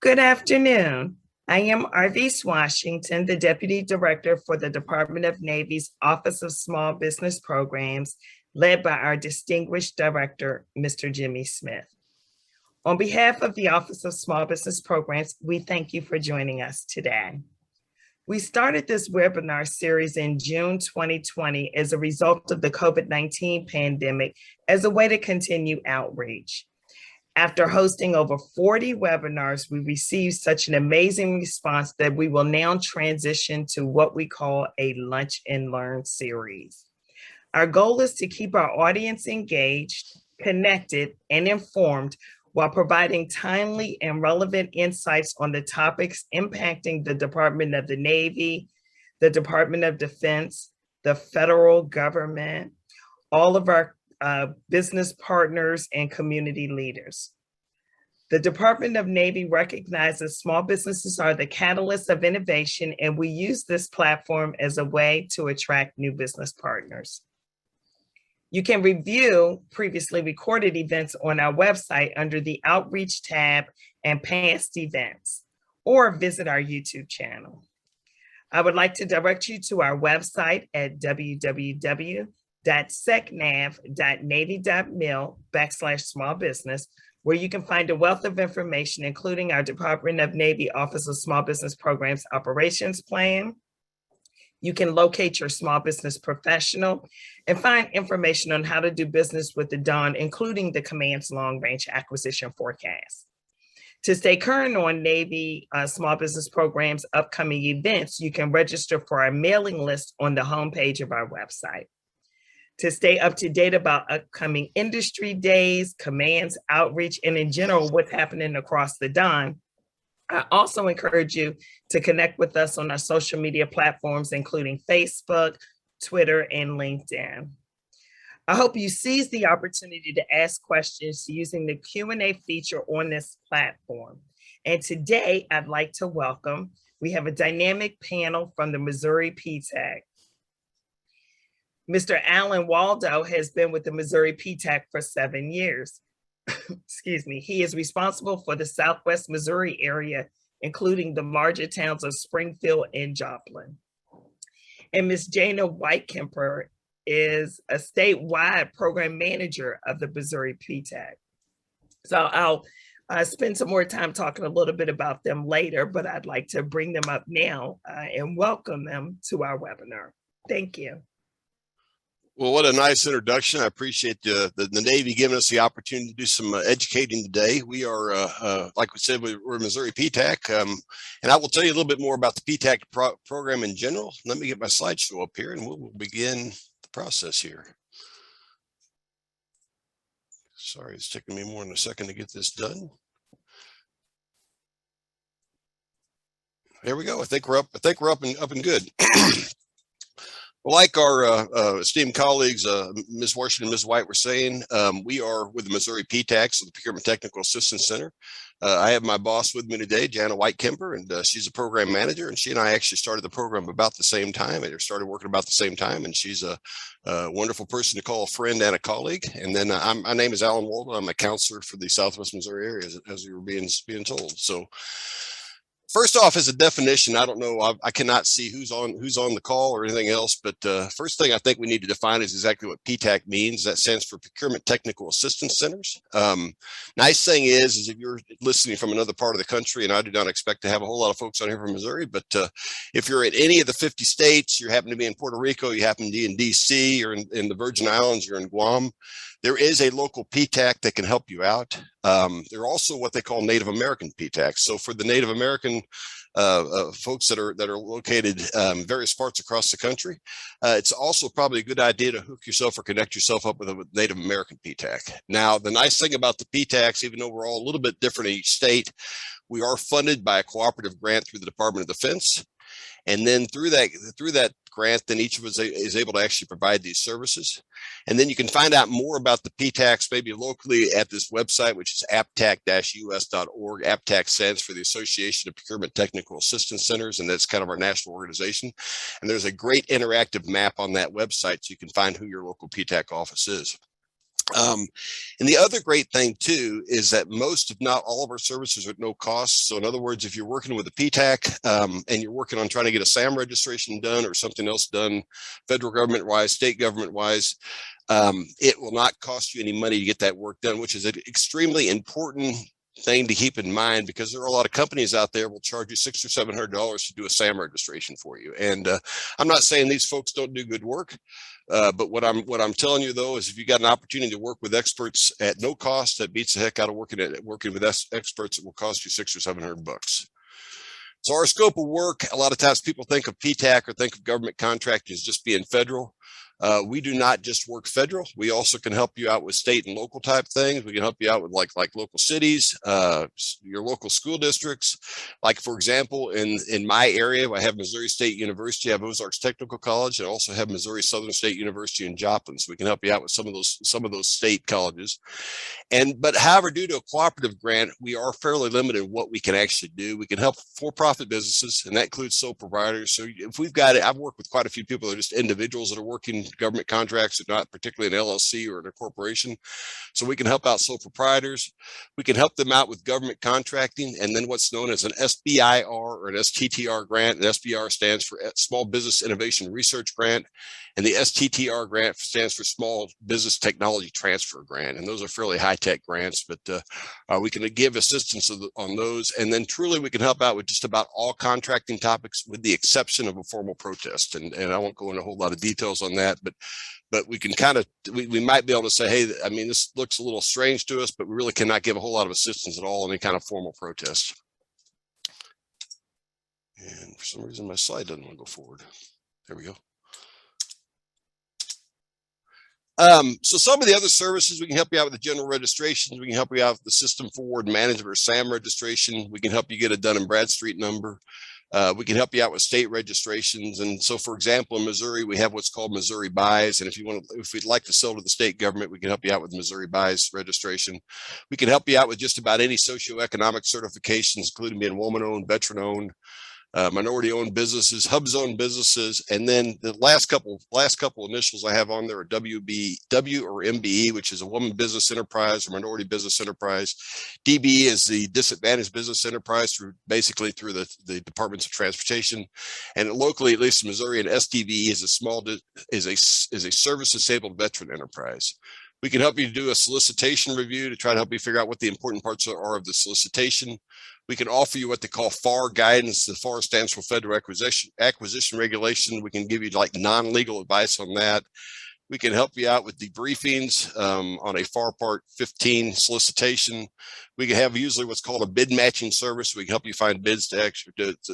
Good afternoon. I am Arvis Washington, the Deputy Director for the Department of Navy's Office of Small Business Programs, led by our distinguished Director, Mr. Jimmy Smith. On behalf of the Office of Small Business Programs, we thank you for joining us today. We started this webinar series in June 2020 as a result of the COVID-19 pandemic as a way to continue outreach. After hosting over 40 webinars, we received such an amazing response that we will now transition to what we call a Lunch and Learn series. Our goal is to keep our audience engaged, connected, and informed while providing timely and relevant insights on the topics impacting the Department of the Navy, the Department of Defense, the federal government, all of our business partners and community leaders. The Department of Navy recognizes small businesses are the catalyst of innovation, and we use this platform as a way to attract new business partners. You can review previously recorded events on our website under the Outreach tab and Past Events, or visit our YouTube channel. I would like to direct you to our website at www.secnav.navy.mil/small-business, where you can find a wealth of information, including our Department of Navy Office of Small Business Programs Operations Plan. You can locate your small business professional and find information on how to do business with the DON, including the Command's long-range acquisition forecast. To stay current on Navy Small Business Programs upcoming events, you can register for our mailing list on the homepage of our website. To stay up to date about upcoming industry days, commands, outreach, and in general, what's happening across the DON, I also encourage you to connect with us on our social media platforms, including Facebook, Twitter, and LinkedIn. I hope you seize the opportunity to ask questions using the Q&A feature on this platform. And today, I'd like to welcome, we have a dynamic panel from the Missouri PTAC. Mr. Alan Waldo has been with the Missouri PTAC for 7 years. Excuse me. He is responsible for the Southwest Missouri area, including the larger towns of Springfield and Joplin. And Ms. Jana Weitkemper is a statewide program manager of the Missouri PTAC. So I'll spend some more time talking a little bit about them later, but I'd like to bring them up now and welcome them to our webinar. Thank you. Well, what a nice introduction. I appreciate the Navy giving us the opportunity to do some educating today. We are, like we said, we're Missouri PTAC, and I will tell you a little bit more about the PTAC program in general. Let me get my slideshow up here, and we'll begin the process here. Sorry, it's taking me more than a second to get this done. There we go. I think we're up. Up and good. Like our esteemed colleagues, Ms. Washington and Ms. White were saying, we are with the Missouri PTAC, so the Procurement Technical Assistance Center. I have my boss with me today, Jana Weitkemper, and she's a program manager, and she and I actually started the program about the same time, or started working about the same time, and she's a wonderful person to call a friend and a colleague. And then my name is Alan Waldo. I'm a counselor for the Southwest Missouri area, as we were being told. So, first off, as a definition, I don't know, I cannot see who's on the call or anything else, but first thing I think we need to define is exactly what PTAC means. That stands for Procurement Technical Assistance Centers. Nice thing is if you're listening from another part of the country, and I do not expect to have a whole lot of folks on here from Missouri, but if you're in any of the 50 states, you happen to be in Puerto Rico, you happen to be in DC, or in the Virgin Islands, you're in Guam, there is a local PTAC that can help you out. There are also what they call Native American PTACs. So for the Native American folks that are located in various parts across the country, it's also probably a good idea to hook yourself or connect yourself up with a Native American PTAC. Now, the nice thing about the PTACs, even though we're all a little bit different in each state, we are funded by a cooperative grant through the Department of Defense. And then through that grant, then each of us is able to actually provide these services. And then you can find out more about the PTACs maybe locally at this website, which is aptac-us.org. APTAC stands for the Association of Procurement Technical Assistance Centers, and that's kind of our national organization. And there's a great interactive map on that website so you can find who your local PTAC office is. And the other great thing too is that most, if not all, of our services are at no cost. So in other words, if you're working with a PTAC and you're working on trying to get a SAM registration done or something else done, federal government wise, state government wise, it will not cost you any money to get that work done, which is an extremely important thing to keep in mind, because there are a lot of companies out there will charge you $600 or $700 to do a SAM registration for you. And I'm not saying these folks don't do good work, but what I'm telling you though is if you got an opportunity to work with experts at no cost, that beats the heck out of working with experts that will cost you $600 or $700. So our scope of work, a lot of times people think of PTAC or think of government contracting as just being federal. We do not just work federal. We also can help you out with state and local type things. We can help you out with like local cities, your local school districts. Like for example, in my area, I have Missouri State University, I have Ozarks Technical College, and I also have Missouri Southern State University in Joplin. So we can help you out with some of those state colleges. But however, due to a cooperative grant, we are fairly limited in what we can actually do. We can help for-profit businesses, and that includes sole proprietors. So if we've got it, I've worked with quite a few people that are just individuals that are working government contracts, not particularly an LLC or in a corporation. So we can help out sole proprietors. We can help them out with government contracting, and then what's known as an SBIR or an STTR grant. And SBIR stands for Small Business Innovation Research Grant, and the STTR grant stands for Small Business Technology Transfer Grant. And those are fairly high-tech grants, but we can give assistance on those. And then truly we can help out with just about all contracting topics with the exception of a formal protest. And I won't go into a whole lot of details on that, but we can kind of, we might be able to say, hey, I mean, this looks a little strange to us, but we really cannot give a whole lot of assistance at all in any kind of formal protest. And for some reason, my slide doesn't want to go forward. There we go. So some of the other services, we can help you out with the general registrations. We can help you out with the system forward management or SAM registration. We can help you get a Dun and Bradstreet number. We can help you out with state registrations. And so, for example, in Missouri, we have what's called Missouri Buys. And if you'd like to sell to the state government, we can help you out with Missouri Buys registration. We can help you out with just about any socioeconomic certifications, including being woman-owned, veteran-owned, minority-owned businesses, hub-zone businesses, and then the last couple initials I have on there are W or MBE, which is a woman business enterprise or minority business enterprise. DBE is the disadvantaged business enterprise through the departments of transportation, and locally, at least in Missouri, an SDVE is a service-disabled veteran enterprise. We can help you do a solicitation review to try to help you figure out what the important parts are of the solicitation. We can offer you what they call FAR guidance. The FAR stands for Federal Acquisition Regulation. We can give you like non-legal advice on that. We can help you out with debriefings on a FAR Part 15 solicitation. We can have usually what's called a bid matching service. We can help you find bids to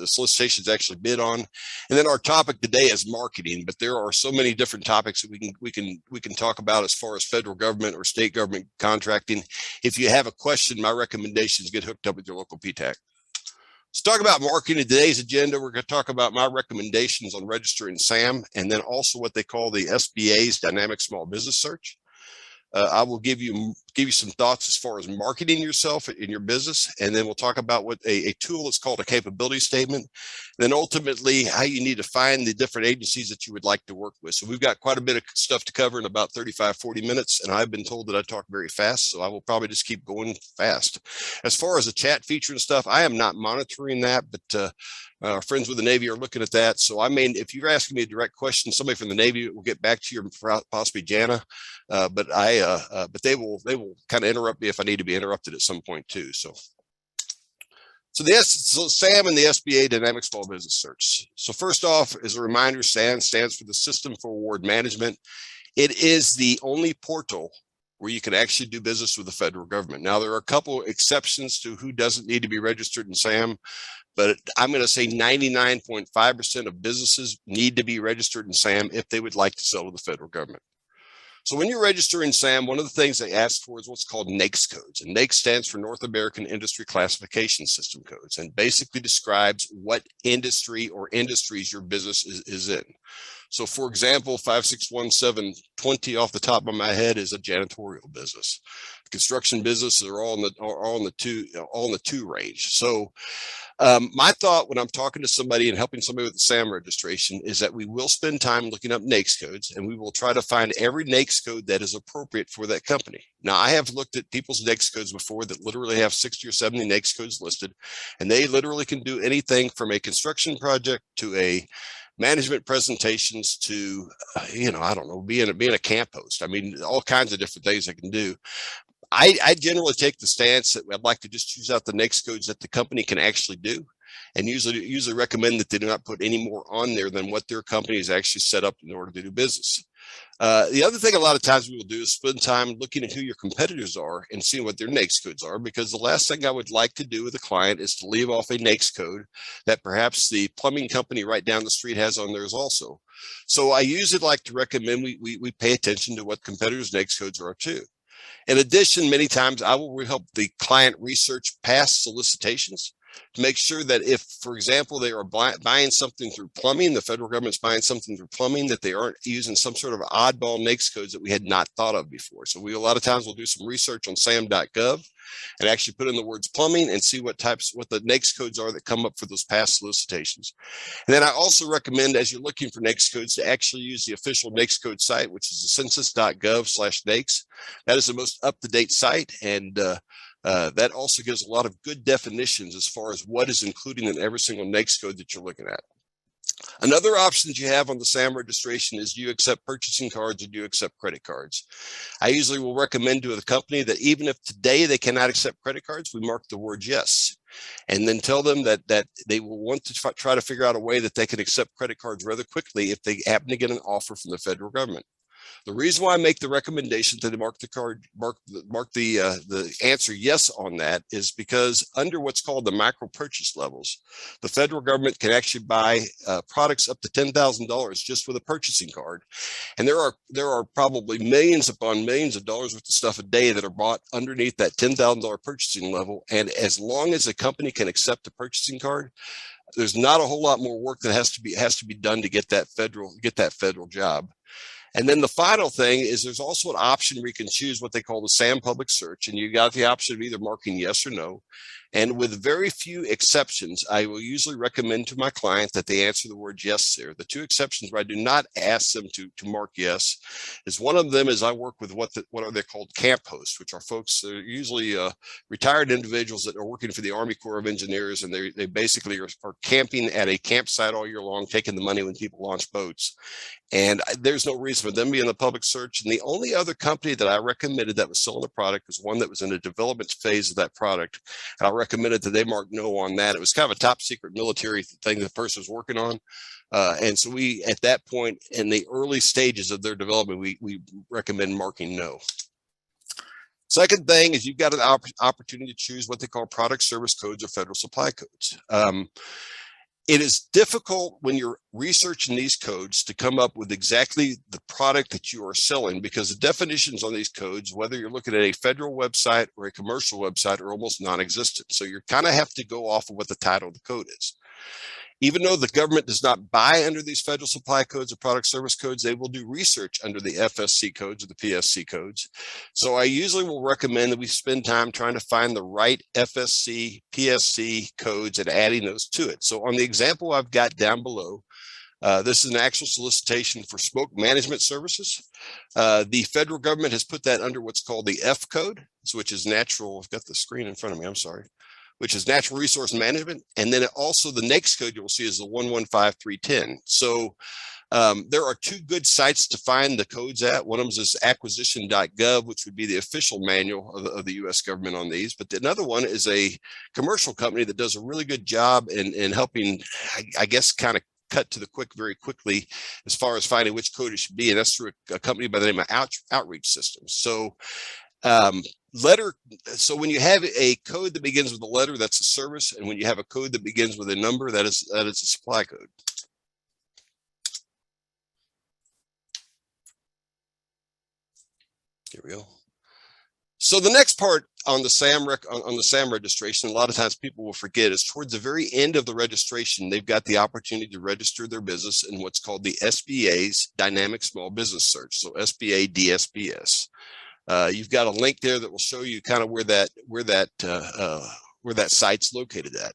solicitations to actually bid on. And then our topic today is marketing, but there are so many different topics that we can talk about as far as federal government or state government contracting. If you have a question, my recommendation is get hooked up with your local PTAC. Let's talk about marketing. In today's agenda, we're going to talk about my recommendations on registering SAM, and then also what they call the SBA's Dynamic Small Business Search. I will give you some thoughts as far as marketing yourself in your business, and then we'll talk about what a tool that's called a capability statement, and then ultimately how you need to find the different agencies that you would like to work with. So we've got quite a bit of stuff to cover in about 35-40 minutes, and I've been told that I talk very fast, so I will probably just keep going fast. As far as the chat feature and stuff, I am not monitoring that, but our friends with the Navy are looking at that. So I mean, if you're asking me a direct question, somebody from the Navy will get back to you, or possibly Jana, but they will kind of interrupt me if I need to be interrupted at some point too. So SAM and the SBA Dynamic Small Business Search. So first off, as a reminder, SAM stands for the System for Award Management. It is the only portal where you can actually do business with the federal government. Now, there are a couple exceptions to who doesn't need to be registered in SAM, but I'm going to say 99.5% of businesses need to be registered in SAM if they would like to sell to the federal government. So when you're registering SAM, one of the things they ask for is what's called NAICS codes. And NAICS stands for North American Industry Classification System codes, and basically describes what industry or industries your business is in. So for example, 561720 off the top of my head is a janitorial business. Construction businesses are all in the two range. So my thought when I'm talking to somebody and helping somebody with the SAM registration is that we will spend time looking up NAICS codes, and we will try to find every NAICS code that is appropriate for that company. Now, I have looked at people's NAICS codes before that literally have 60 or 70 NAICS codes listed, and they literally can do anything from a construction project to a management presentations to, I don't know, being a camp host. I mean, all kinds of different things I can do. I generally take the stance that I'd like to just choose out the NAICS codes that the company can actually do, and usually recommend that they do not put any more on there than what their company is actually set up in order to do business. The other thing a lot of times we will do is spend time looking at who your competitors are and seeing what their NAICS codes are, because the last thing I would like to do with a client is to leave off a NAICS code that perhaps the plumbing company right down the street has on theirs also. So I usually like to recommend we pay attention to what competitors' NAICS codes are too. In addition, many times I will help the client research past solicitations to make sure that if, for example, they are buying something through plumbing, the federal government's buying something through plumbing, that they aren't using some sort of oddball NAICS codes that we had not thought of before. So a lot of times we'll do some research on sam.gov and actually put in the words plumbing and see what the NAICS codes are that come up for those past solicitations. And then I also recommend, as you're looking for NAICS codes, to actually use the official NAICS code site, which is the census.gov/NAICS. That is the most up-to-date site, and that also gives a lot of good definitions as far as what is included in every single NAICS code that you're looking at. Another option that you have on the SAM registration is, do you accept purchasing cards or do you accept credit cards? I usually will recommend to the company that even if today they cannot accept credit cards, we mark the word yes, and then tell them that they will want to try to figure out a way that they can accept credit cards rather quickly if they happen to get an offer from the federal government. The reason why I make the recommendation that they mark the answer yes on that is because under what's called the macro purchase levels, the federal government can actually buy products up to $10,000 just with a purchasing card. And there are probably millions upon millions of dollars worth of stuff a day that are bought underneath that $10,000 purchasing level. And as long as a company can accept a purchasing card, there's not a whole lot more work that has to be done to get that federal job. And then the final thing is there's also an option where you can choose what they call the SAM public search, and you got the option of either marking yes or no. And with very few exceptions, I will usually recommend to my client that they answer the word yes there. The two exceptions where I do not ask them to mark yes is, one of them is I work with what are they called, camp hosts, which are folks that are usually retired individuals that are working for the Army Corps of Engineers, and they basically are camping at a campsite all year long, taking the money when people launch boats. And there's no reason for them to be in the public search. And the only other company that I recommended that was selling the product was one that was in the development phase of that product. And I recommended that they mark no on that. It was kind of a top secret military thing the person was working on. And so we, at that point in the early stages of their development, we recommend marking no. Second thing is, you've got an opportunity to choose what they call product service codes or federal supply codes. It is difficult when you're researching these codes to come up with exactly the product that you are selling, because the definitions on these codes, whether you're looking at a federal website or a commercial website, are almost non-existent. So you kind of have to go off of what the title of the code is. Even though the government does not buy under these federal supply codes or product service codes, they will do research under the FSC codes or the PSC codes. So I usually will recommend that we spend time trying to find the right FSC, PSC codes and adding those to it. So on the example I've got down below, this is an actual solicitation for smoke management services. The federal government has put that under what's called the F code, which is natural. I've got the screen in front of me, I'm sorry. Which is natural resource management. And then also the NAICS code you'll see is the 115310. So there are two good sites to find the codes at. One of them is acquisition.gov, which would be the official manual of the US government on these. But another one is a commercial company that does a really good job in helping, I guess, kind of cut to the quick very quickly as far as finding which code it should be. And that's through a company by the name of Outreach Systems. So so when you have a code that begins with a letter, that's a service, and when you have a code that begins with a number, that is a supply code. Here we go. So the next part on the SAM registration, a lot of times people will forget, is towards the very end of the registration, they've got the opportunity to register their business in what's called the SBA's Dynamic Small Business Search. So SBA DSBS. You've got a link there that will show you kind of where that site's located at.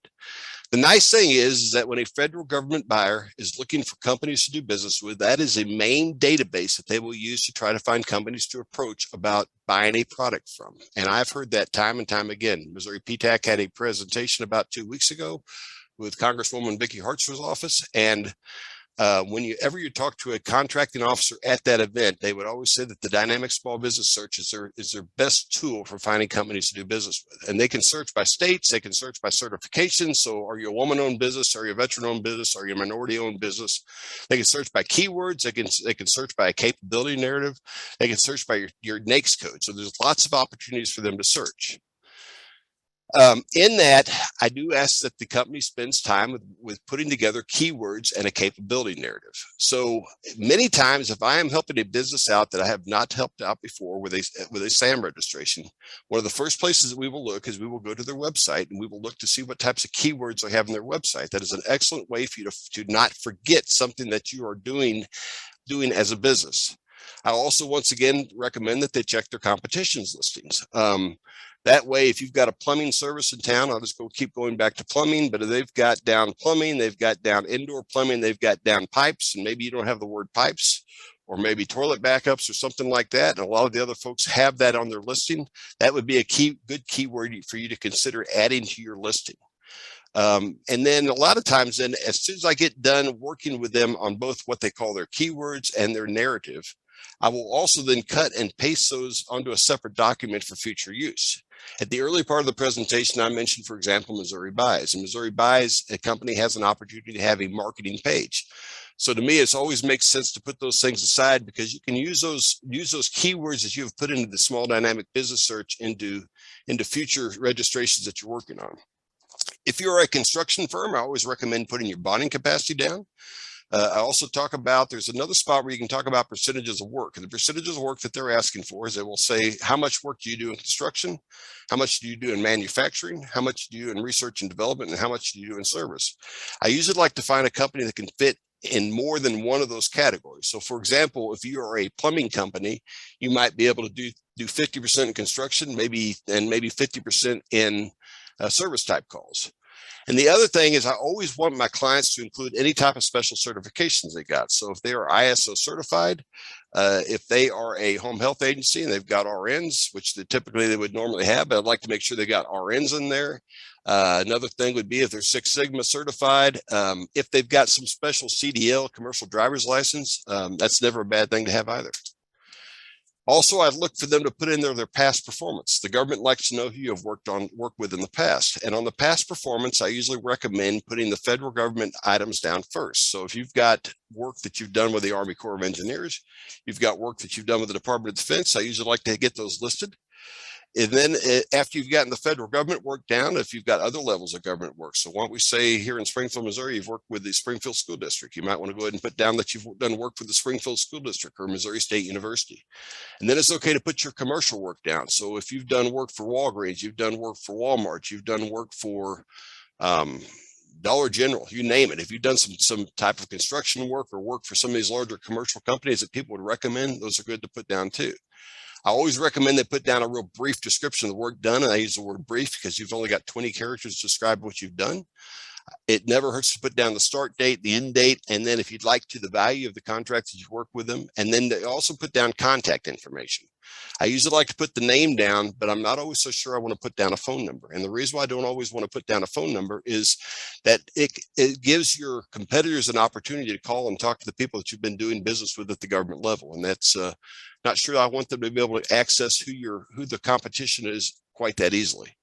The nice thing is that when a federal government buyer is looking for companies to do business with, that is a main database that they will use to try to find companies to approach about buying a product from. And I've heard that time and time again. Missouri PTAC had a presentation about 2 weeks ago with Congresswoman Vicky Hartzler's office, and whenever you talk to a contracting officer at that event, they would always say that the Dynamic Small Business Search is their best tool for finding companies to do business with. And they can search by states, they can search by certification. So are you a woman-owned business? Are you a veteran-owned business? Are you a minority-owned business? They can search by keywords. They can search by a capability narrative. They can search by your NAICS code. So there's lots of opportunities for them to search. In that, I do ask that the company spends time with putting together keywords and a capability narrative. So many times, if I am helping a business out that I have not helped out before with a SAM registration, one of the first places that we will look is we will go to their website and we will look to see what types of keywords they have on their website. That is an excellent way for you to not forget something that you are doing as a business. I also, once again, recommend that they check their competitions listings. That way, if you've got a plumbing service in town, I'll just keep going back to plumbing, but if they've got down plumbing, they've got down indoor plumbing, they've got down pipes, and maybe you don't have the word pipes, or maybe toilet backups or something like that, and a lot of the other folks have that on their listing, that would be a good keyword for you to consider adding to your listing. And then a lot of times then, as soon as I get done working with them on both what they call their keywords and their narrative, I will also then cut and paste those onto a separate document for future use. At the early part of the presentation, I mentioned, for example, Missouri Buys. And Missouri Buys, a company has an opportunity to have a marketing page. So to me, it always makes sense to put those things aside because you can use those keywords that you have put into the small dynamic business search into future registrations that you're working on. If you're a construction firm, I always recommend putting your bonding capacity down. I also talk about, there's another spot where you can talk about percentages of work. And the percentages of work that they're asking for is they will say, how much work do you do in construction? How much do you do in manufacturing? How much do you do in research and development? And how much do you do in service? I usually like to find a company that can fit in more than one of those categories. So for example, if you are a plumbing company, you might be able to do 50% in construction, maybe 50% in service type calls. And the other thing is I always want my clients to include any type of special certifications they got. So if they are ISO certified, if they are a home health agency and they've got RNs, which they would normally have, but I'd like to make sure they got RNs in there. Another thing would be if they're Six Sigma certified, if they've got some special CDL, commercial driver's license, that's never a bad thing to have either. Also, I'd look for them to put in there their past performance. The government likes to know who you have worked with in the past. And on the past performance, I usually recommend putting the federal government items down first. So if you've got work that you've done with the Army Corps of Engineers, you've got work that you've done with the Department of Defense, I usually like to get those listed. And then after you've gotten the federal government work down, if you've got other levels of government work. So why don't we say here in Springfield, Missouri, you've worked with the Springfield School District. You might want to go ahead and put down that you've done work for the Springfield School District or Missouri State University. And then it's okay to put your commercial work down. So if you've done work for Walgreens, you've done work for Walmart, you've done work for Dollar General, you name it. If you've done some type of construction work or work for some of these larger commercial companies that people would recommend, those are good to put down too. I always recommend they put down a real brief description of the work done. And I use the word brief because you've only got 20 characters to describe what you've done. It never hurts to put down the start date, the end date, and then if you'd like to, the value of the contract that you've worked with them. And then they also put down contact information. I usually like to put the name down, but I'm not always so sure I want to put down a phone number. And the reason why I don't always want to put down a phone number is that it gives your competitors an opportunity to call and talk to the people that you've been doing business with at the government level. And that's not sure I want them to be able to access who the competition is quite that easily.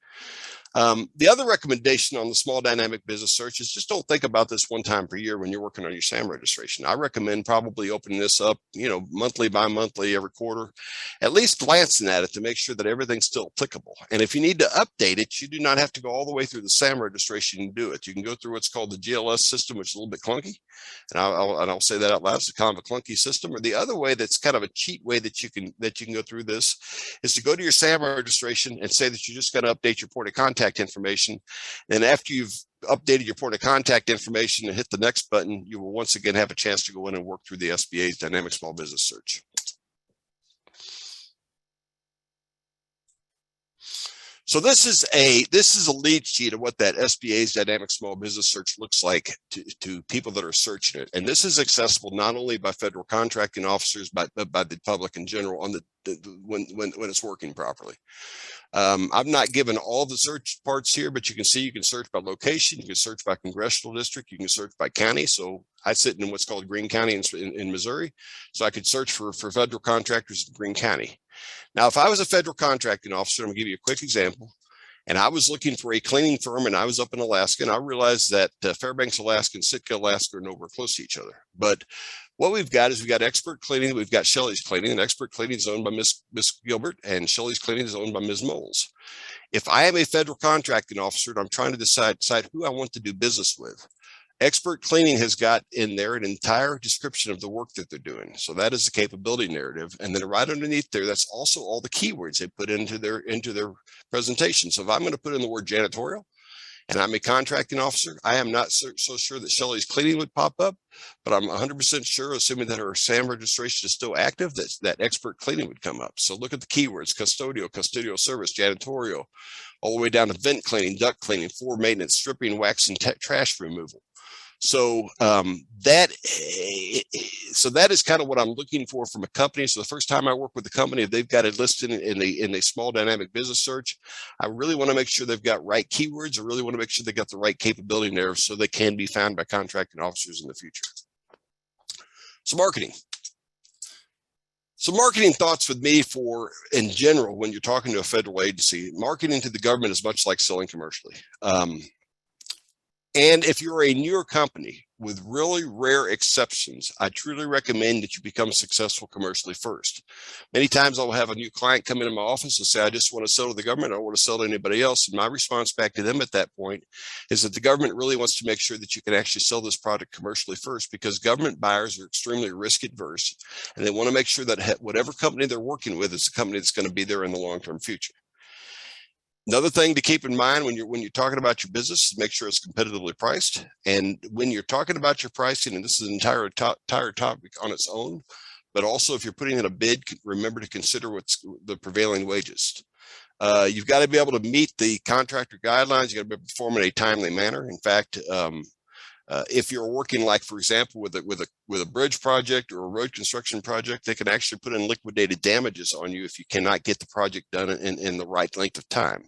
The other recommendation on the small dynamic business search is just don't think about this one time per year when you're working on your SAM registration. I recommend probably opening this up, monthly by monthly, every quarter, at least glancing at it to make sure that everything's still applicable. And if you need to update it, you do not have to go all the way through the SAM registration and do it. You can go through what's called the GLS system, which is a little bit clunky. And I'll say that out loud. It's kind of a clunky system. Or the other way that's kind of a cheat way that you can go through this is to go to your SAM registration and say that you're just going to update your point of contact information. And after you've updated your point of contact information and hit the next button, you will once again have a chance to go in and work through the SBA's Dynamic Small Business Search. So this is a lead sheet of what that SBA's Dynamic Small Business Search looks like to people that are searching it. And this is accessible not only by federal contracting officers, but by the public in general on when it's working properly. I've not given all the search parts here, but you can see you can search by location, you can search by congressional district, you can search by county. So I sit in what's called Greene County in Missouri. So I could search for federal contractors in Greene County. Now, if I was a federal contracting officer, I'm gonna give you a quick example, and I was looking for a cleaning firm and I was up in Alaska, and I realized that Fairbanks, Alaska and Sitka, Alaska are nowhere close to each other. But what we've got is we've got Expert Cleaning, we've got Shelley's Cleaning, and Expert Cleaning is owned by Miss Gilbert, and Shelley's Cleaning is owned by Ms. Moles. If I am a federal contracting officer and I'm trying to decide who I want to do business with, Expert Cleaning has got in there an entire description of the work that they're doing. So that is the capability narrative. And then right underneath there, that's also all the keywords they put into their presentation. So if I'm going to put in the word janitorial and I'm a contracting officer, I am not so sure that Shelley's Cleaning would pop up, but I'm 100% sure, assuming that her SAM registration is still active, that Expert Cleaning would come up. So look at the keywords: custodial service, janitorial, all the way down to vent cleaning, duct cleaning, floor maintenance, stripping, wax, and trash removal. So that is kind of what I'm looking for from a company. So the first time I work with a company, if they've got it listed in a small dynamic business search, I really want to make sure they've got right keywords. I really want to make sure they got the right capability narrative so they can be found by contracting officers in the future. So marketing. So marketing thoughts with me in general, when you're talking to a federal agency, marketing to the government is much like selling commercially. And if you're a newer company, with really rare exceptions, I truly recommend that you become successful commercially first. Many times I'll have a new client come into my office and say, I just want to sell to the government. I don't want to sell to anybody else. And my response back to them at that point is that the government really wants to make sure that you can actually sell this product commercially first, because government buyers are extremely risk adverse. And they want to make sure that whatever company they're working with is a company that's going to be there in the long-term future. Another thing to keep in mind when you're talking about your business is make sure it's competitively priced. And when you're talking about your pricing, and this is an entire topic on its own, but also if you're putting in a bid, remember to consider what's the prevailing wages. You've got to be able to meet the contractor guidelines. You got to be performing in a timely manner. In fact, if you're working, like for example, with a bridge project or a road construction project, they can actually put in liquidated damages on you if you cannot get the project done in the right length of time.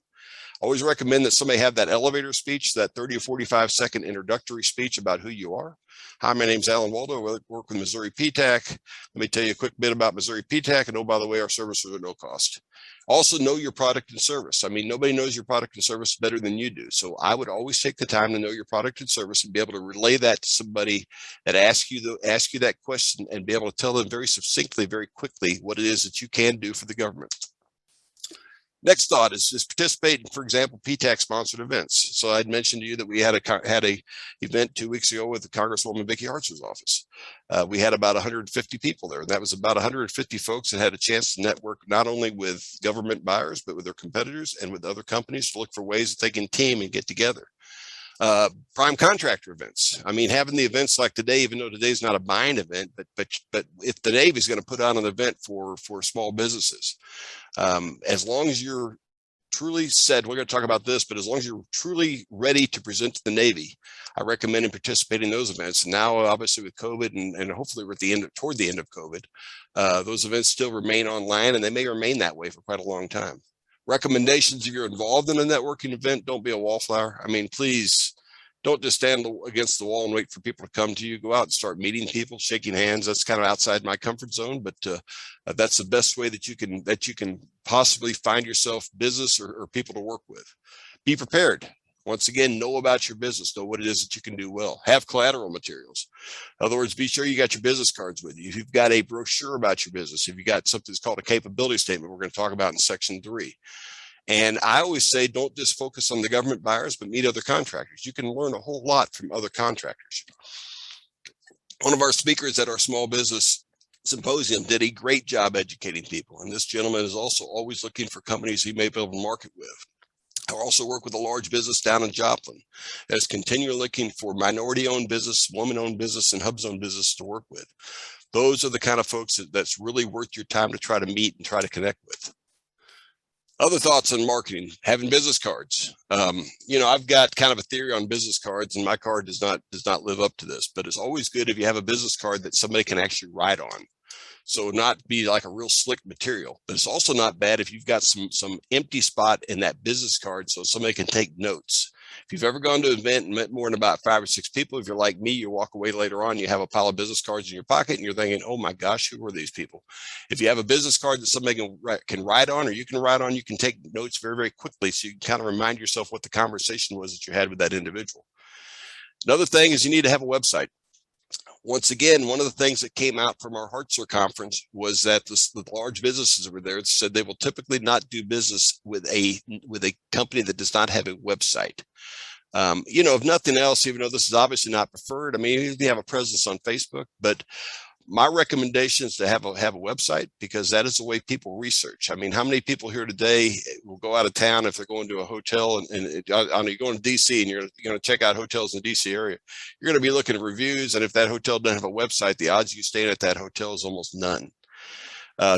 Always recommend that somebody have that elevator speech, that 30 or 45-second introductory speech about who you are. Hi, my name's Alan Waldo. I work with Missouri PTAC. Let me tell you a quick bit about Missouri PTAC. And oh, by the way, our services are no cost. Also know your product and service. I mean, nobody knows your product and service better than you do. So I would always take the time to know your product and service and be able to relay that to somebody that asks you that question, and be able to tell them very succinctly, very quickly what it is that you can do for the government. Next thought is participate in, for example, PTAC sponsored events. So I'd mentioned to you that we had a event 2 weeks ago with the Congresswoman Vicky Hartzer's office. We had about 150 people there, and that was about 150 folks that had a chance to network not only with government buyers, but with their competitors and with other companies to look for ways that they can team and get together. Prime contractor events. I mean, having the events like today, even though today's not a buying event, but if the Navy is going to put on an event for small businesses, as long as you're truly said, we're going to talk about this, but as long as you're truly ready to present to the Navy, I recommend participating in those events. Now, obviously with COVID and hopefully we're at toward the end of COVID, those events still remain online, and they may remain that way for quite a long time. Recommendations: if you're involved in a networking event, don't be a wallflower. I mean, please don't just stand against the wall and wait for people to come to you. Go out and start meeting people, shaking hands. That's kind of outside my comfort zone, but that's the best way that you can possibly find yourself business or people to work with. Be prepared. Once again, know about your business, know what it is that you can do well. Have collateral materials. In other words, be sure you got your business cards with you. If you've got a brochure about your business, if you got something that's called a capability statement, we're going to talk about in section 3. And I always say, don't just focus on the government buyers, but meet other contractors. You can learn a whole lot from other contractors. One of our speakers at our small business symposium did a great job educating people. And this gentleman is also always looking for companies he may be able to market with. I also work with a large business down in Joplin that's continually looking for minority-owned business, woman-owned business, and hubs-owned business to work with. Those are the kind of folks that's really worth your time to try to meet and try to connect with. Other thoughts on marketing, having business cards. I've got kind of a theory on business cards, and my card does not live up to this, but it's always good if you have a business card that somebody can actually write on. So not be like a real slick material, but it's also not bad if you've got some empty spot in that business card so somebody can take notes. If you've ever gone to an event and met more than about 5 or 6 people, if you're like me, you walk away later on, you have a pile of business cards in your pocket and you're thinking, oh my gosh, who were these people? If you have a business card that somebody can write on, or you can write on, you can take notes very, very quickly. So you can kind of remind yourself what the conversation was that you had with that individual. Another thing is you need to have a website. Once again, one of the things that came out from our Hartzler conference was that the large businesses over there said they will typically not do business with a company that does not have a website. If nothing else, even though this is obviously not preferred, I mean, you have a presence on Facebook, but my recommendation is to have a website, because that is the way people research. I mean, how many people here today will go out of town if they're going to a hotel and you're going to DC and you're going to check out hotels in the DC area? You're going to be looking at reviews. And if that hotel doesn't have a website, the odds you staying at that hotel is almost none.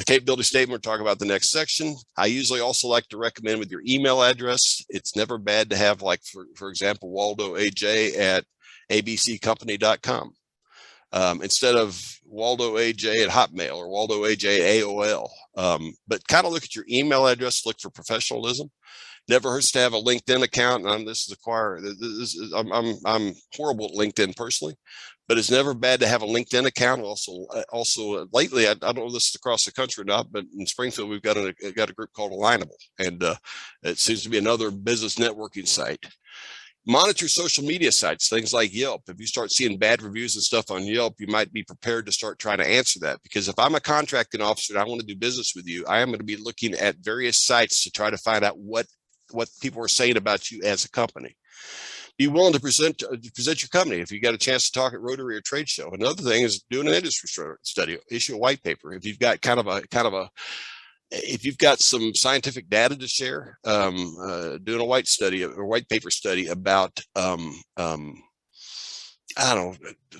Capability statement, we'll talk about the next section. I usually also like to recommend with your email address. It's never bad to have, like, for example, Waldo AJ at abccompany.com. Instead of Waldo AJ at Hotmail or Waldo AJ AOL. But kind of look at your email address, look for professionalism. Never hurts to have a LinkedIn account. And I'm horrible at LinkedIn personally, but it's never bad to have a LinkedIn account. Also lately, I don't know if this is across the country or not, but in Springfield, we've got a group called Alignable, and it seems to be another business networking site. Monitor social media sites, things like Yelp. If you start seeing bad reviews and stuff on Yelp, you might be prepared to start trying to answer that. Because if I'm a contracting officer and I want to do business with you, I am going to be looking at various sites to try to find out what people are saying about you as a company. Be willing to present your company if you got a chance to talk at Rotary or trade show. Another thing is doing an industry study, issue a white paper. If you've got if you've got some scientific data to share, doing a white paper study about,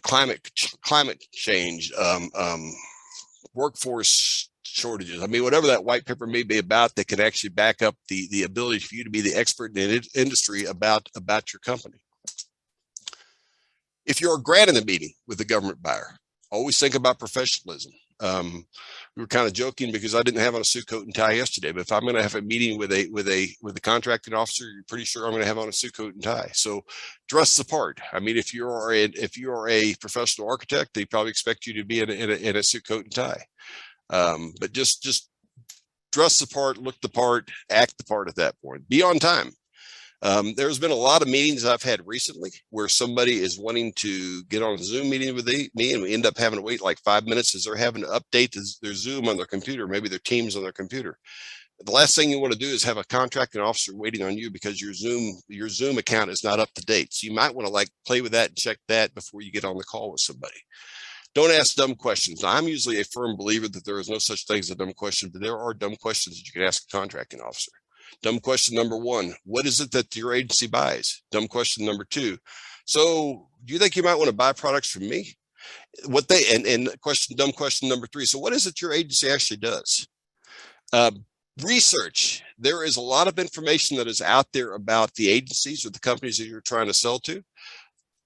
climate change, workforce shortages. I mean, whatever that white paper may be about, that can actually back up the ability for you to be the expert in the industry about your company. If you're granting a meeting with a government buyer, always think about professionalism. We were kind of joking because I didn't have on a suit, coat, and tie yesterday. But if I'm going to have a meeting with a contracting officer, you're pretty sure I'm going to have on a suit, coat, and tie. So dress the part. I mean, if you are a professional architect, they probably expect you to be in a suit, coat, and tie. But just dress the part, look the part, act the part at that point. Be on time. There's been a lot of meetings I've had recently where somebody is wanting to get on a Zoom meeting with me, and we end up having to wait like 5 minutes as they're having to update their Zoom on their computer, maybe their Teams on their computer. The last thing you want to do is have a contracting officer waiting on you because your Zoom account is not up to date. So you might want to play with that and check that before you get on the call with somebody. Don't ask dumb questions. Now, I'm usually a firm believer that there is no such thing as a dumb question, but there are dumb questions that you can ask a contracting officer. Dumb question number 1, what is it that your agency buys? Dumb question number 2, so do you think you might want to buy products from me? Dumb question number 3, so what is it your agency actually does? Research. There is a lot of information that is out there about the agencies or the companies that you're trying to sell to.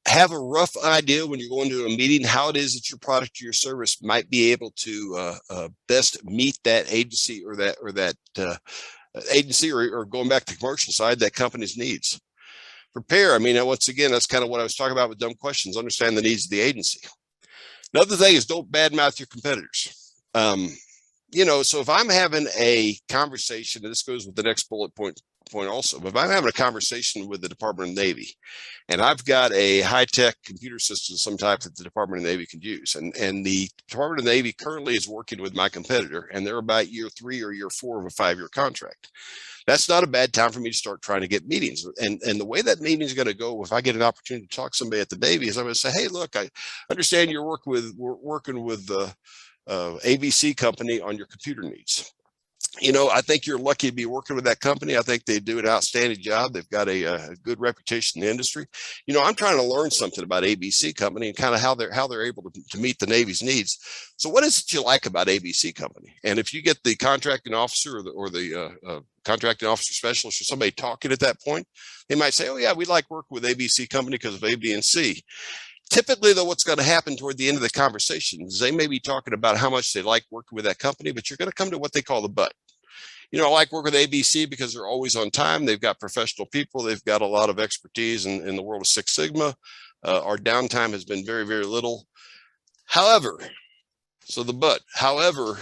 Have a rough idea when you're going to a meeting how it is that your product or your service might be able to best meet that agency or that agency, or going back to the commercial side, that company's needs. Prepare. I mean, once again, that's kind of what I was talking about with dumb questions. Understand the needs of the agency. Another thing is don't badmouth your competitors. So if I'm having a conversation, and this goes with the next bullet point point also. But if I'm having a conversation with the Department of Navy and I've got a high-tech computer system, some type that the Department of Navy can use, and the Department of Navy currently is working with my competitor, and they're about year 3 or year 4 of a 5-year contract. That's not a bad time for me to start trying to get meetings. And the way that meeting is going to go, if I get an opportunity to talk to somebody at the Navy, is I'm going to say, hey, look, I understand you're working with the ABC company on your computer needs. You know, I think you're lucky to be working with that company. I think they do an outstanding job. They've got a good reputation in the industry. You know, I'm trying to learn something about ABC company and kind of how they're able to meet the Navy's needs. So what is it you like about ABC company? And if you get the contracting officer or the contracting officer specialist or somebody talking at that point, they might say, oh yeah, we like working with ABC company because of A, B, and C. Typically, though, what's going to happen toward the end of the conversation is they may be talking about how much they like working with that company, but you're going to come to what they call the but. You know, I like working with ABC because they're always on time. They've got professional people. They've got a lot of expertise in the world of Six Sigma. Our downtime has been very, very little. However, however,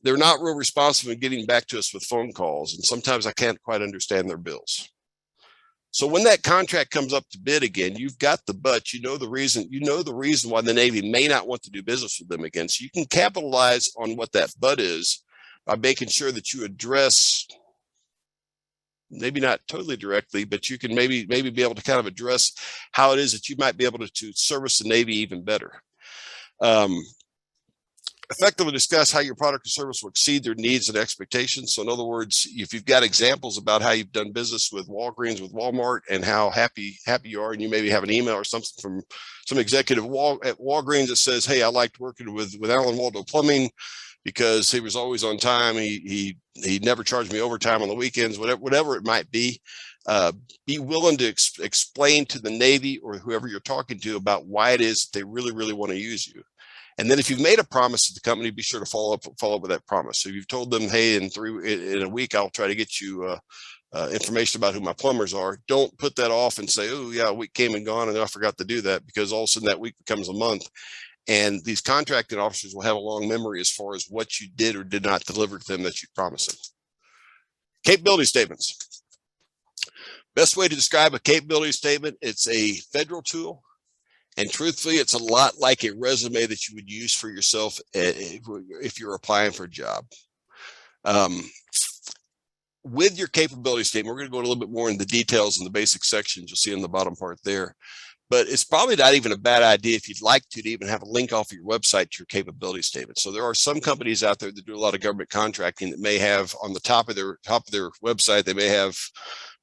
they're not real responsive in getting back to us with phone calls. And sometimes I can't quite understand their bills. So when that contract comes up to bid again, you've got the but, you know the reason why the Navy may not want to do business with them again. So you can capitalize on what that but is by making sure that you address, maybe not totally directly, but you can maybe be able to kind of address how it is that you might be able to service the Navy even better. Effectively discuss how your product or service will exceed their needs and expectations. So in other words, if you've got examples about how you've done business with Walgreens, with Walmart, and how happy you are, and you maybe have an email or something from some executive at Walgreens that says, hey, I liked working with Alan Waldo Plumbing because he was always on time. He never charged me overtime on the weekends, whatever it might be. Be willing to explain to the Navy or whoever you're talking to about why it is that they really, really want to use you. And then if you've made a promise to the company, be sure to follow up with that promise. So if you've told them, hey, in a week, I'll try to get you information about who my plumbers are. Don't put that off and say, oh yeah, a week came and gone and I forgot to do that, because all of a sudden that week becomes a month. And these contracting officers will have a long memory as far as what you did or did not deliver to them that you promised them. Capability statements. Best way to describe a capability statement, it's a federal tool. And truthfully, it's a lot like a resume that you would use for yourself if you're applying for a job. With your capability statement, we're going to go a little bit more into the details in the basic sections you'll see in the bottom part there. But it's probably not even a bad idea, if you'd like to even have a link off of your website to your capability statement. So there are some companies out there that do a lot of government contracting that may have on the top of their website, they may have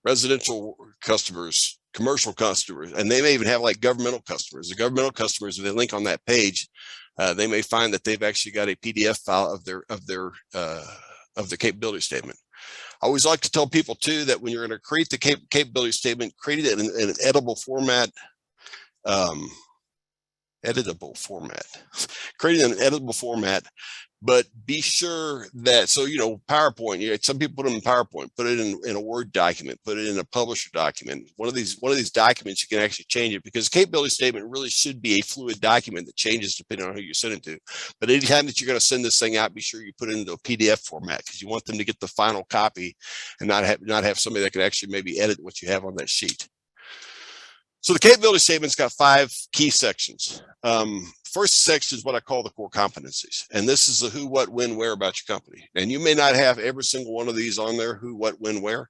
residential customers, commercial customers, and they may even have like governmental customers. The governmental customers, if they link on that page, they may find that they've actually got a PDF file of the capability statement. I always like to tell people too that when you're going to create the capability statement, create it in an editable format. Create it in an editable format. But be sure that, so, you know, PowerPoint, some people put them in PowerPoint, put it in a Word document, put it in a publisher document. One of these documents, you can actually change it, because a capability statement really should be a fluid document that changes depending on who you send it to. But anytime that you're going to send this thing out, be sure you put it into a PDF format, because you want them to get the final copy and not have somebody that can actually maybe edit what you have on that sheet. So the capability statement's got 5 key sections. First section is what I call the core competencies. And this is the who, what, when, where about your company. And you may not have every single one of these on there, who, what, when, where,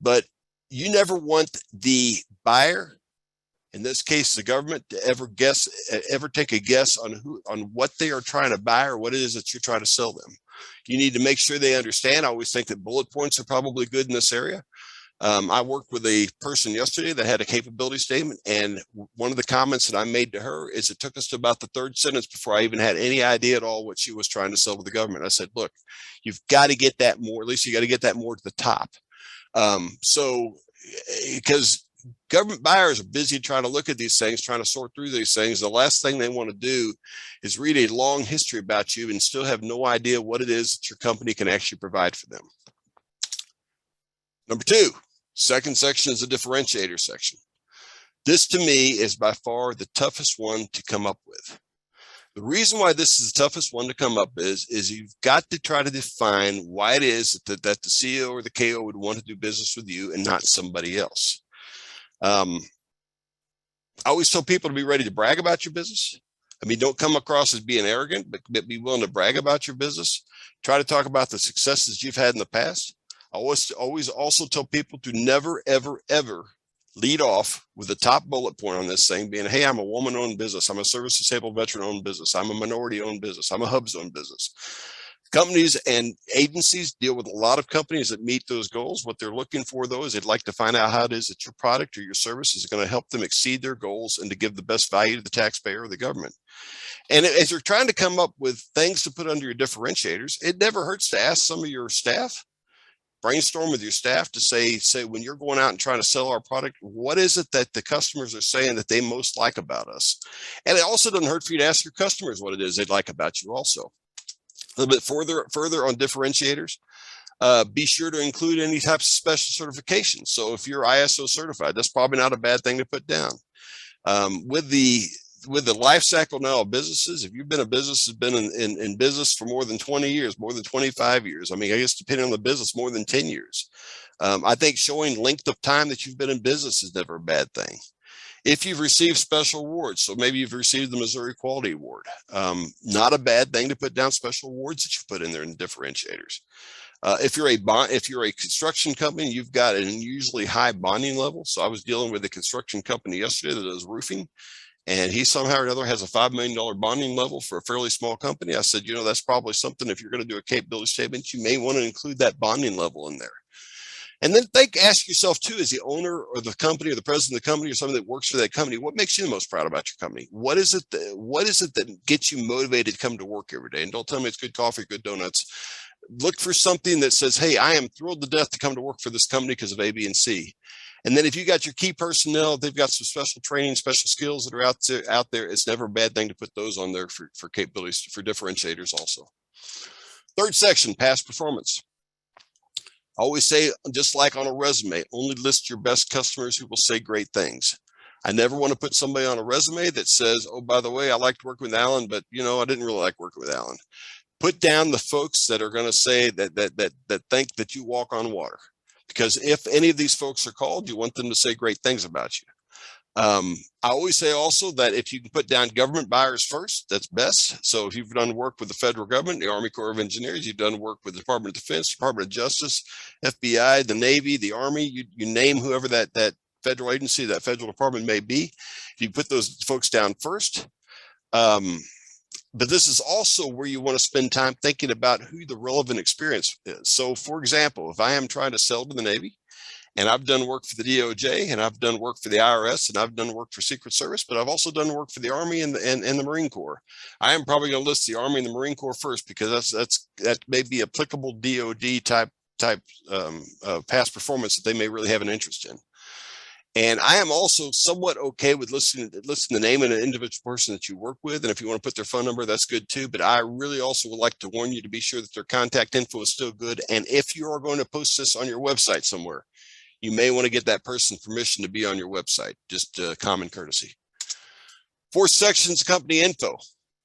but you never want the buyer, in this case, the government, to ever take a guess on what they are trying to buy or what it is that you're trying to sell them. You need to make sure they understand. I always think that bullet points are probably good in this area. I worked with a person yesterday that had a capability statement, and one of the comments that I made to her is it took us to about the 3rd sentence before I even had any idea at all what she was trying to sell to the government. I said, look, you've got to get that more, at least you got to get that more to the top. Because government buyers are busy trying to look at these things, trying to sort through these things. The last thing they want to do is read a long history about you and still have no idea what it is that your company can actually provide for them. Number 2. Second section is the differentiator section. This to me is by far the toughest one to come up with. The reason why this is the toughest one to come up is you've got to try to define why it is that the CEO or the KO would want to do business with you and not somebody else. I always tell people to be ready to brag about your business. I mean, don't come across as being arrogant, but be willing to brag about your business. Try to talk about the successes you've had in the past. I always also tell people to never, ever, ever lead off with the top bullet point on this thing being, hey, I'm a woman-owned business. I'm a service-disabled veteran-owned business. I'm a minority-owned business. I'm a Hubs-owned business. Companies and agencies deal with a lot of companies that meet those goals. What they're looking for, though, is they'd like to find out how it is that your product or your service is going to help them exceed their goals and to give the best value to the taxpayer or the government. And as you're trying to come up with things to put under your differentiators, it never hurts to ask some of your staff, brainstorm with your staff to say when you're going out and trying to sell our product, what is it that the customers are saying that they most like about us? And it also doesn't hurt for you to ask your customers what it is they'd like about you also. A little bit further on differentiators, be sure to include any type of special certification. So if you're ISO certified, that's probably not a bad thing to put down. With the life cycle now of businesses, if you've been a business has been in business for more than 20 years, more than 25 years, I mean, I guess depending on the business, more than 10 years. I think showing length of time that you've been in business is never a bad thing. If you've received special awards, so maybe you've received the Missouri Quality Award, not a bad thing to put down special awards that you put in there in differentiators. If you're a construction company, you've got an unusually high bonding level. So I was dealing with a construction company yesterday that does roofing, and he somehow or another has a $5 million bonding level for a fairly small company. I said, that's probably something, if you're going to do a capability statement, you may want to include that bonding level in there. And then ask yourself too, as the owner or the company or the president of the company or somebody that works for that company, what makes you the most proud about your company? What is it that gets you motivated to come to work every day? And don't tell me it's good coffee, good donuts. Look for something that says, hey, I am thrilled to death to come to work for this company because of A, B, and C. And then if you got your key personnel, they've got some special training, special skills that are out there. It's never a bad thing to put those on there for capabilities, for differentiators also. Third section, past performance. I always say, just like on a resume, only list your best customers who will say great things. I never want to put somebody on a resume that says, oh, by the way, I liked working with Alan, but I didn't really like working with Alan. Put down the folks that are going to say that think that you walk on water. Because if any of these folks are called, you want them to say great things about you. I always say also that if you can put down government buyers first, that's best. So if you've done work with the federal government, the Army Corps of Engineers, you've done work with the Department of Defense, Department of Justice, FBI, the Navy, the Army, you name whoever that federal agency, that federal department may be, you put those folks down first. But this is also where you want to spend time thinking about who the relevant experience is. So for example, if I am trying to sell to the Navy, and I've done work for the DOJ, and I've done work for the IRS, and I've done work for Secret Service, but I've also done work for the Army and the Marine Corps. I am probably going to list the Army and the Marine Corps first, because that may be applicable DOD type past performance that they may really have an interest in. And I am also somewhat okay with listing the name of an individual person that you work with. And if you want to put their phone number, that's good too. But I really also would like to warn you to be sure that their contact info is still good. And if you are going to post this on your website somewhere, you may want to get that person's permission to be on your website, just common courtesy. Fourth section is company info.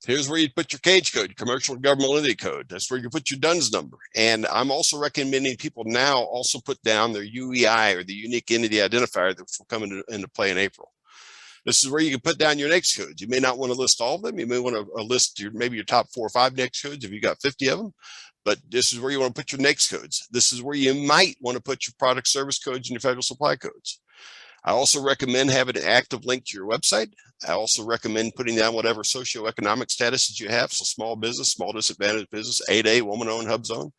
Here's where you put your CAGE code, your commercial government entity code. That's where you put your DUNS number. And I'm also recommending people now also put down their UEI, or the unique entity identifier, that will come into play in April. This is where you can put down your NAICS codes. You may not want to list all of them. You may want to list maybe your top 4 or 5 NAICS codes if you've got 50 of them. But this is where you want to put your NAICS codes. This is where you might want to put your product service codes and your federal supply codes. I also recommend having an active link to your website. I also recommend putting down whatever socioeconomic statuses you have. So small business, small disadvantaged business, 8A, woman-owned, hub zone.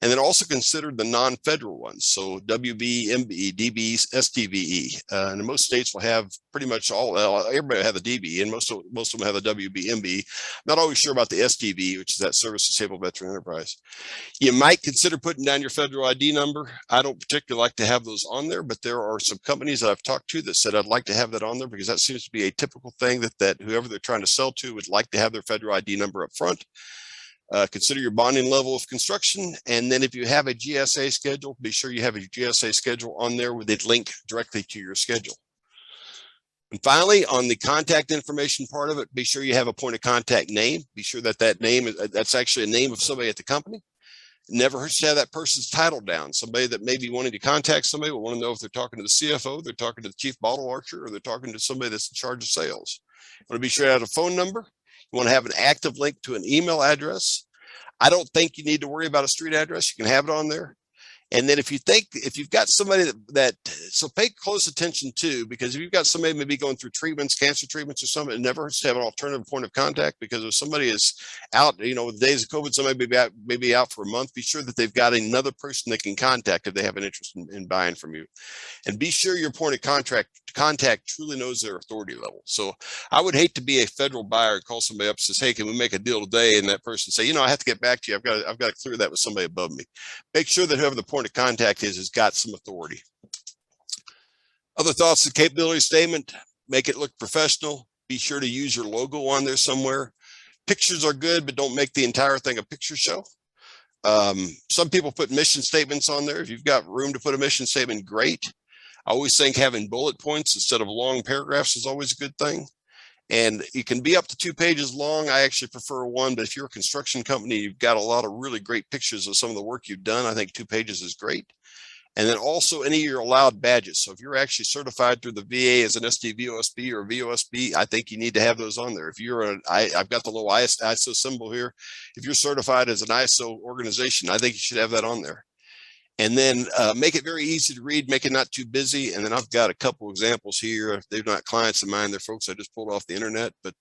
And then also consider the non-federal ones. So WB, MB, DB, STVE. And most states will have pretty much everybody will have the DB, and most of them have the WB, MB. Not always sure about the STV, which is that Service Disabled Veteran Enterprise. You might consider putting down your federal ID number. I don't particularly like to have those on there, but there are some companies that I've talked to that said I'd like to have that on there, because that seems to be a typical thing that whoever they're trying to sell to would like to have their federal ID number up front. Consider your bonding level of construction. And then if you have a GSA schedule, be sure you have a GSA schedule on there with a link directly to your schedule. And finally, on the contact information part of it, be sure you have a point of contact name. Be sure that that name is, that's actually a name of somebody at the company. It never hurts to have that person's title down. Somebody that may be wanting to contact somebody will want to know if they're talking to the CFO, they're talking to the chief bottle archer, or they're talking to somebody that's in charge of sales. You want to be sure to have a phone number. You want to have an active link to an email address. I don't think you need to worry about a street address. You can have it on there. And then if you've got somebody so pay close attention to, because if you've got somebody maybe going through treatments, cancer treatments or something, it never hurts to have an alternative point of contact, because if somebody is out, with the days of COVID, somebody may be out for a month, be sure that they've got another person they can contact if they have an interest in buying from you. And be sure your point of contact truly knows their authority level. So I would hate to be a federal buyer and call somebody up and says, hey, can we make a deal today? And that person say, I have to get back to you. I've got to clear that with somebody above me. Make sure that whoever the point of contact is has got some authority. Other thoughts, the capability statement, make it look professional. Be sure to use your logo on there somewhere. Pictures are good, but don't make the entire thing a picture show. Some people put mission statements on there. If you've got room to put a mission statement, great. I always think having bullet points instead of long paragraphs is always a good thing. And it can be up to 2 pages long. I actually prefer 1, but if you're a construction company, you've got a lot of really great pictures of some of the work you've done, I think 2 pages is great. And then also any of your allowed badges. So if you're actually certified through the VA as an SDVOSB or VOSB, I think you need to have those on there. If you're I've got the little ISO symbol here. If you're certified as an ISO organization, I think you should have that on there. And then make it very easy to read, make it not too busy. And then I've got a couple examples here. They're not clients of mine, they're folks I just pulled off the internet, but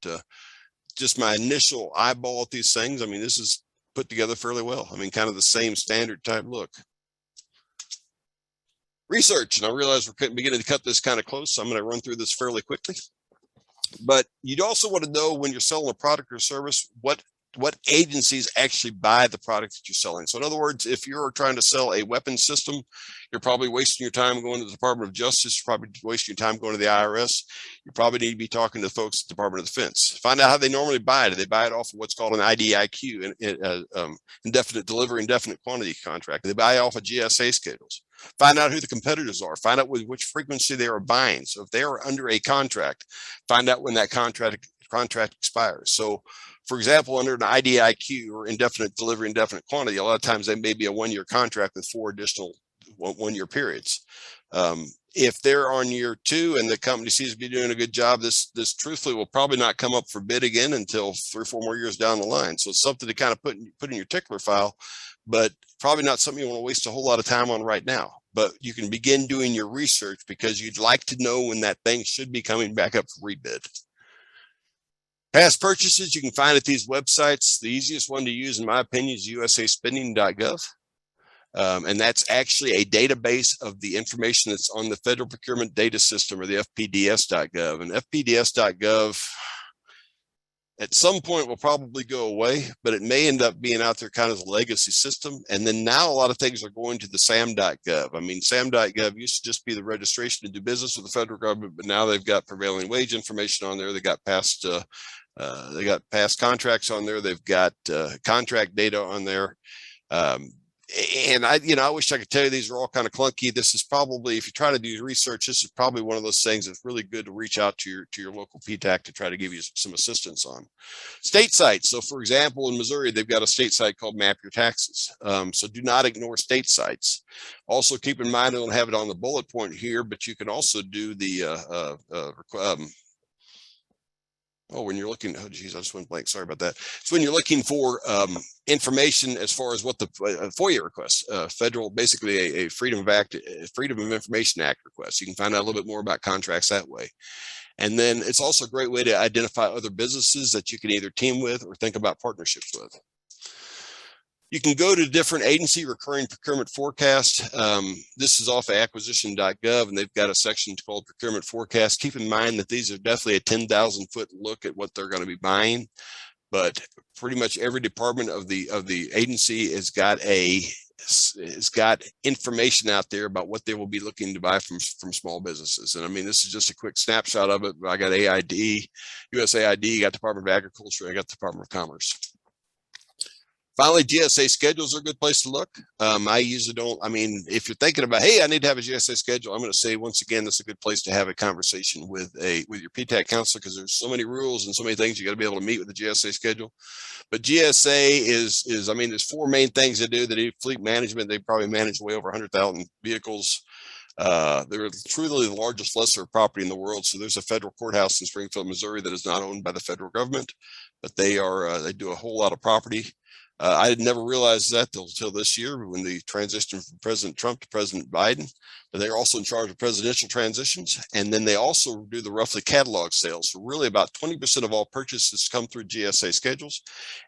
just my initial eyeball at these things. I mean, this is put together fairly well. I mean, kind of the same standard type look. Research, and I realize we're beginning to cut this kind of close, so I'm going to run through this fairly quickly. But you'd also want to know when you're selling a product or service, what agencies actually buy the product that you're selling. So in other words, if you're trying to sell a weapons system, you're probably wasting your time going to the Department of Justice, you're probably wasting your time going to the IRS. You probably need to be talking to folks at the Department of Defense. Find out how they normally buy it. They buy it off of what's called an IDIQ, indefinite delivery, indefinite quantity contract. They buy off of GSA schedules. Find out who the competitors are. Find out with which frequency they are buying. So if they are under a contract, find out when that contract expires. So for example, under an IDIQ or indefinite delivery, indefinite quantity, a lot of times they may be a 1-year contract with 4 additional 1-year periods. If they're on year 2 and the company seems to be doing a good job, this truthfully will probably not come up for bid again until 3 or 4 more years down the line. So it's something to kind of put in your tickler file, but probably not something you want to waste a whole lot of time on right now. But you can begin doing your research because you'd like to know when that thing should be coming back up for rebid. Past purchases you can find at these websites. The easiest one to use, in my opinion, is usaspending.gov. And that's actually a database of the information that's on the Federal Procurement Data System, or the FPDS.gov. And FPDS.gov at some point will probably go away, but it may end up being out there kind of as a legacy system. And then now a lot of things are going to the SAM.gov. I mean, SAM.gov used to just be the registration to do business with the federal government, but now they've got prevailing wage information on there. They got past contracts on there. They've got contract data on there. And I wish I could tell you these are all kind of clunky. This is probably, if you try to do research, this is probably one of those things that's really good to reach out to your local PTAC to try to give you some assistance on. State sites. So for example, in Missouri, they've got a state site called Map Your Taxes. So do not ignore state sites. Also keep in mind, I don't have it on the bullet point here, but you can also do the when you're looking, I just went blank. Sorry about that. So when you're looking for information as far as what the FOIA requests, federal, basically a Freedom of Information Act request, you can find out a little bit more about contracts that way. And then it's also a great way to identify other businesses that you can either team with or think about partnerships with. You can go to different agency recurring procurement forecast. This is off of acquisition.gov, and they've got a section called procurement forecast. Keep in mind that these are definitely a 10,000-foot look at what they're going to be buying, but pretty much every department of the agency has got information out there about what they will be looking to buy from small businesses. And I mean, this is just a quick snapshot of it. I got AID, USAID, got Department of Agriculture, I got the Department of Commerce. Finally, GSA schedules are a good place to look. I usually don't, I mean, if you're thinking about, hey, I need to have a GSA schedule, I'm going to say, once again, that's a good place to have a conversation with your PTAC counselor, because there's so many rules and so many things you got to be able to meet with the GSA schedule. But GSA is, I mean, there's four main things they do. They do fleet management. They probably manage way over 100,000 vehicles. They're truly the largest lessor of property in the world. So there's a federal courthouse in Springfield, Missouri that is not owned by the federal government, but they do a whole lot of property. I had never realized that until this year when the transition from President Trump to President Biden. But they're also in charge of presidential transitions. And then they also do the roughly catalog sales. So really about 20% of all purchases come through GSA schedules.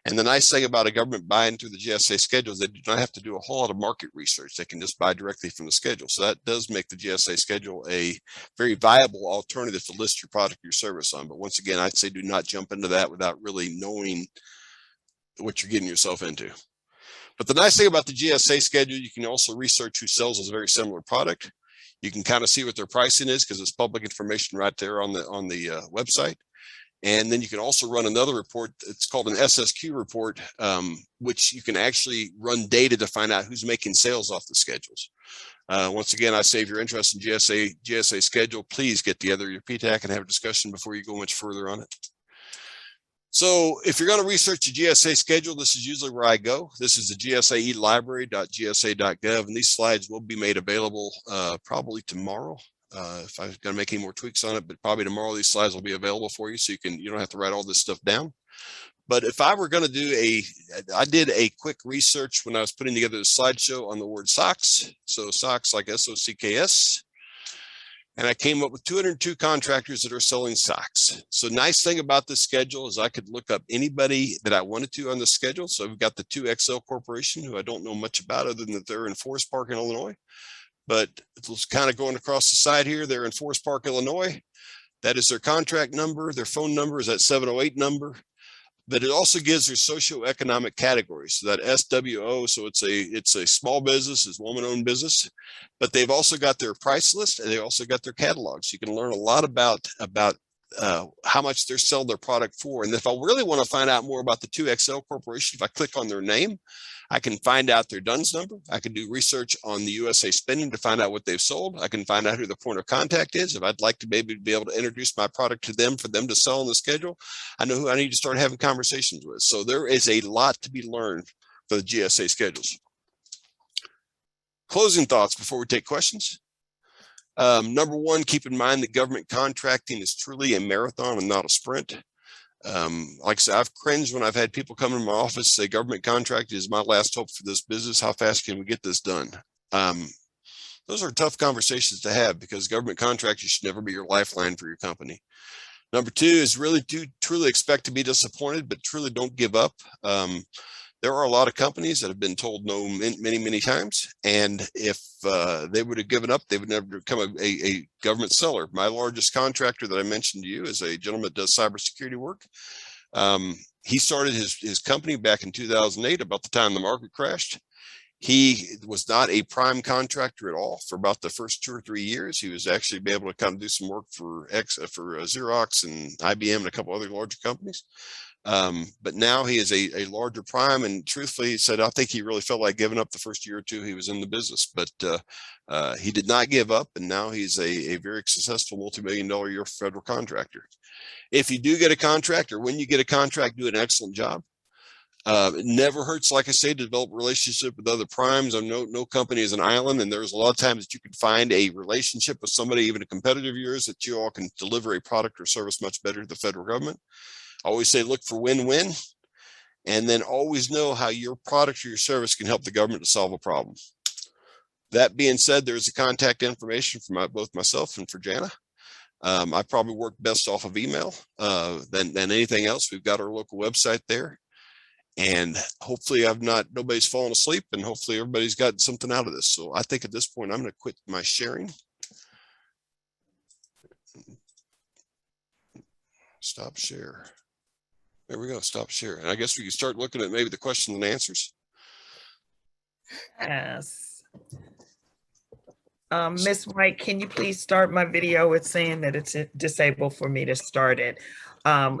And the nice thing about a government buying through the GSA schedules, they do not have to do a whole lot of market research. They can just buy directly from the schedule. So that does make the GSA schedule a very viable alternative to list your product or your service on. But once again, I'd say do not jump into that without really knowing what you're getting yourself into. But the nice thing about the GSA schedule, you can also research who sells a very similar product. You can kind of see what their pricing is because it's public information right there on the website. And then you can also run another report. It's called an SSQ report, which you can actually run data to find out who's making sales off the schedules. Once again, I say if you're interested in GSA schedule, please get together your PTAC and have a discussion before you go much further on it. So if you're going to research the GSA schedule, this is usually where I go. This is the GSA ELIBRARY.gsa.gov, and these slides will be made available probably tomorrow. If I'm going to make any more tweaks on it, but probably tomorrow these slides will be available for you, so you don't have to write all this stuff down. But if I were going to do I did a quick research when I was putting together the slideshow on the word socks. So socks like SOCKS. And I came up with 202 contractors that are selling socks. So nice thing about this schedule is I could look up anybody that I wanted to on the schedule. So we've got the 2XL Corporation, who I don't know much about other than that they're in Forest Park, in Illinois. But it's kind of going across the side here. They're in Forest Park, Illinois. That is their contract number. Their phone number is that 708 number. But it also gives their socioeconomic categories. So that SWO, so it's a small business, it's woman-owned business, but they've also got their price list and they also got their catalogs. You can learn a lot about how much they're selling their product for. And if I really want to find out more about the 2XL Corporation, if I click on their name, I can find out their DUNS number. I can do research on the USA Spending to find out what they've sold. I can find out who the point of contact is. If I'd like to maybe be able to introduce my product to them for them to sell on the schedule, I know who I need to start having conversations with. So there is a lot to be learned for the GSA schedules. Closing thoughts before we take questions. Number one, keep in mind that government contracting is truly a marathon and not a sprint. Like I said, I've cringed when I've had people come in my office say government contract is my last hope for this business. How fast can we get this done? Those are tough conversations to have because government contractors should never be your lifeline for your company. Number two is really truly expect to be disappointed, but truly don't give up. There are a lot of companies that have been told no many times. And if they would have given up, they would never become a government seller. My largest contractor that I mentioned to you is a gentleman that does cybersecurity work. He started his company back in 2008, about the time the market crashed. He was not a prime contractor at all for about the first 2 or 3 years. He was actually be able to kind of do some work for Xerox and IBM and a couple other larger companies. But now he is a larger prime, and truthfully, he said, I think he really felt like giving up the first year or two he was in the business, but he did not give up, and now he's a very successful multi-million-dollar a year federal contractor. If you do get a contract, or when you get a contract, do an excellent job. It never hurts, like I say, to develop a relationship with other primes. No company is an island, and there's a lot of times that you can find a relationship with somebody, even a competitor of yours, that you all can deliver a product or service much better to the federal government. I always say look for win-win, and then always know how your product or your service can help the government to solve a problem. That being said, there's the contact information for both myself and for Jana. I probably work best off of email than anything else. We've got our local website there, and hopefully nobody's fallen asleep, and hopefully everybody's gotten something out of this. So I think at this point, I'm going to quit my sharing. Stop share. There we go, stop share. And I guess we can start looking at maybe the questions and answers. Yes. Ms. White, can you please start my video? It's saying that it's disabled for me to start it.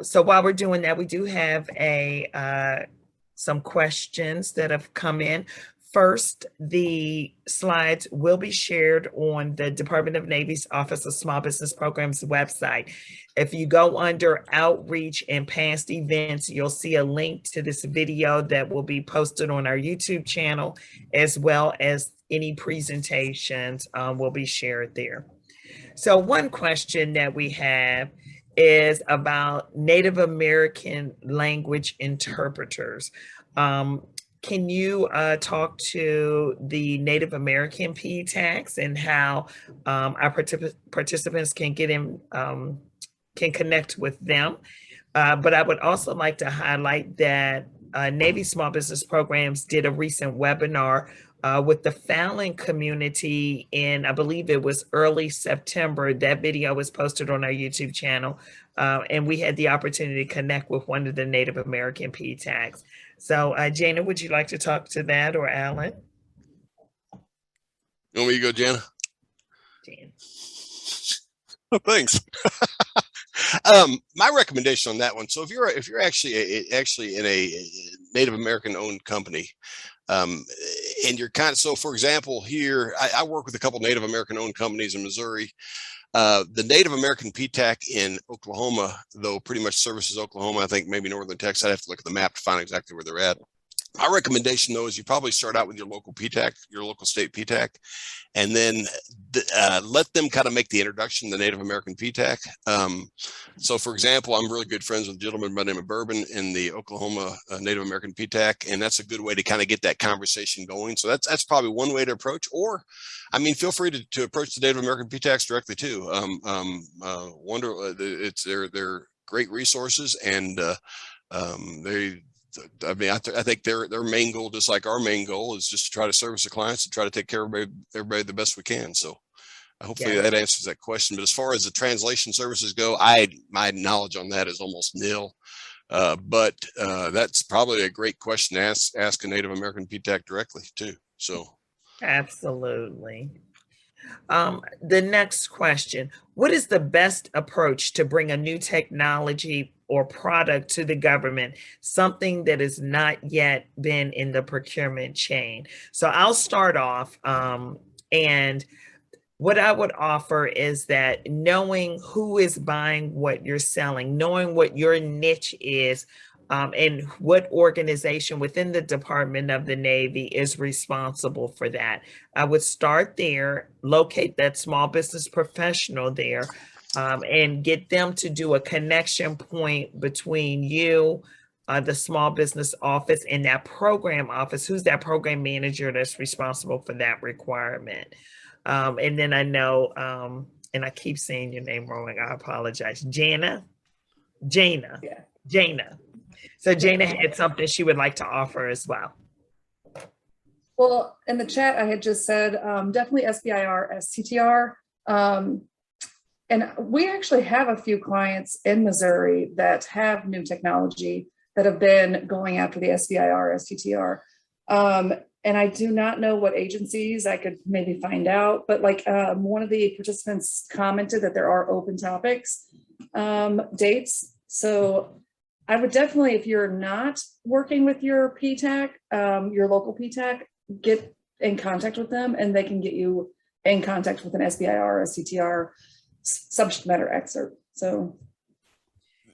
So while we're doing that, we do have a some questions that have come in. First, the slides will be shared on the Department of Navy's Office of Small Business Programs website. If you go under outreach and past events, you'll see a link to this video that will be posted on our YouTube channel, as well as any presentations will be shared there. So one question that we have is about Native American language interpreters. Can you talk to the Native American PTACs and how our participants can get in, can connect with them? But I would also like to highlight that Navy Small Business Programs did a recent webinar with the Fallon community in, I believe it was early September. That video was posted on our YouTube channel, and we had the opportunity to connect with one of the Native American PTACs. So Jana, would you like to talk to that, or Alan? You want me to go, Jana? Jan. Thanks. My recommendation on that one. So if you're actually in a Native American owned company, and you're so for example, here I work with a couple Native American owned companies in Missouri. The Native American PTAC in Oklahoma, though, pretty much services Oklahoma. I think maybe northern Texas. I'd have to look at the map to find exactly where they're at. My recommendation, though, is you probably start out with your local PTAC, your local state PTAC, and then let them kind of make the introduction to the Native American PTAC. So, for example, I'm really good friends with a gentleman by the name of Bourbon in the Oklahoma Native American PTAC, and that's a good way to kind of get that conversation going. So that's probably one way to approach. Or, I mean, feel free to approach the Native American PTACs directly too. They're great resources, and I mean, I think their main goal, just like our main goal, is just to try to service the clients and try to take care of everybody the best we can. So hopefully that answers that question. But as far as the translation services go, my knowledge on that is almost nil. But that's probably a great question to ask a Native American PTAC directly too. So absolutely. The next question: what is the best approach to bring a new technology or product to the government, something that has not yet been in the procurement chain? So I'll start off, and what I would offer is that knowing who is buying what you're selling, knowing what your niche is, and what organization within the Department of the Navy is responsible for that. I would start there, locate that small business professional there, and get them to do a connection point between you, the small business office, and that program office. Who's that program manager that's responsible for that requirement? And then I know, and I keep saying your name wrong, I apologize. Jana. Yeah. Jana. So Jana had something she would like to offer as well. Well, in the chat, I had just said, definitely SBIR, STTR. And we actually have a few clients in Missouri that have new technology that have been going after the SBIR, STTR. And I do not know what agencies. I could maybe find out, but like one of the participants commented that there are open topics dates. So I would definitely, if you're not working with your PTAC, your local PTAC, get in contact with them, and they can get you in contact with an SBIR or STTR subject matter expert. So,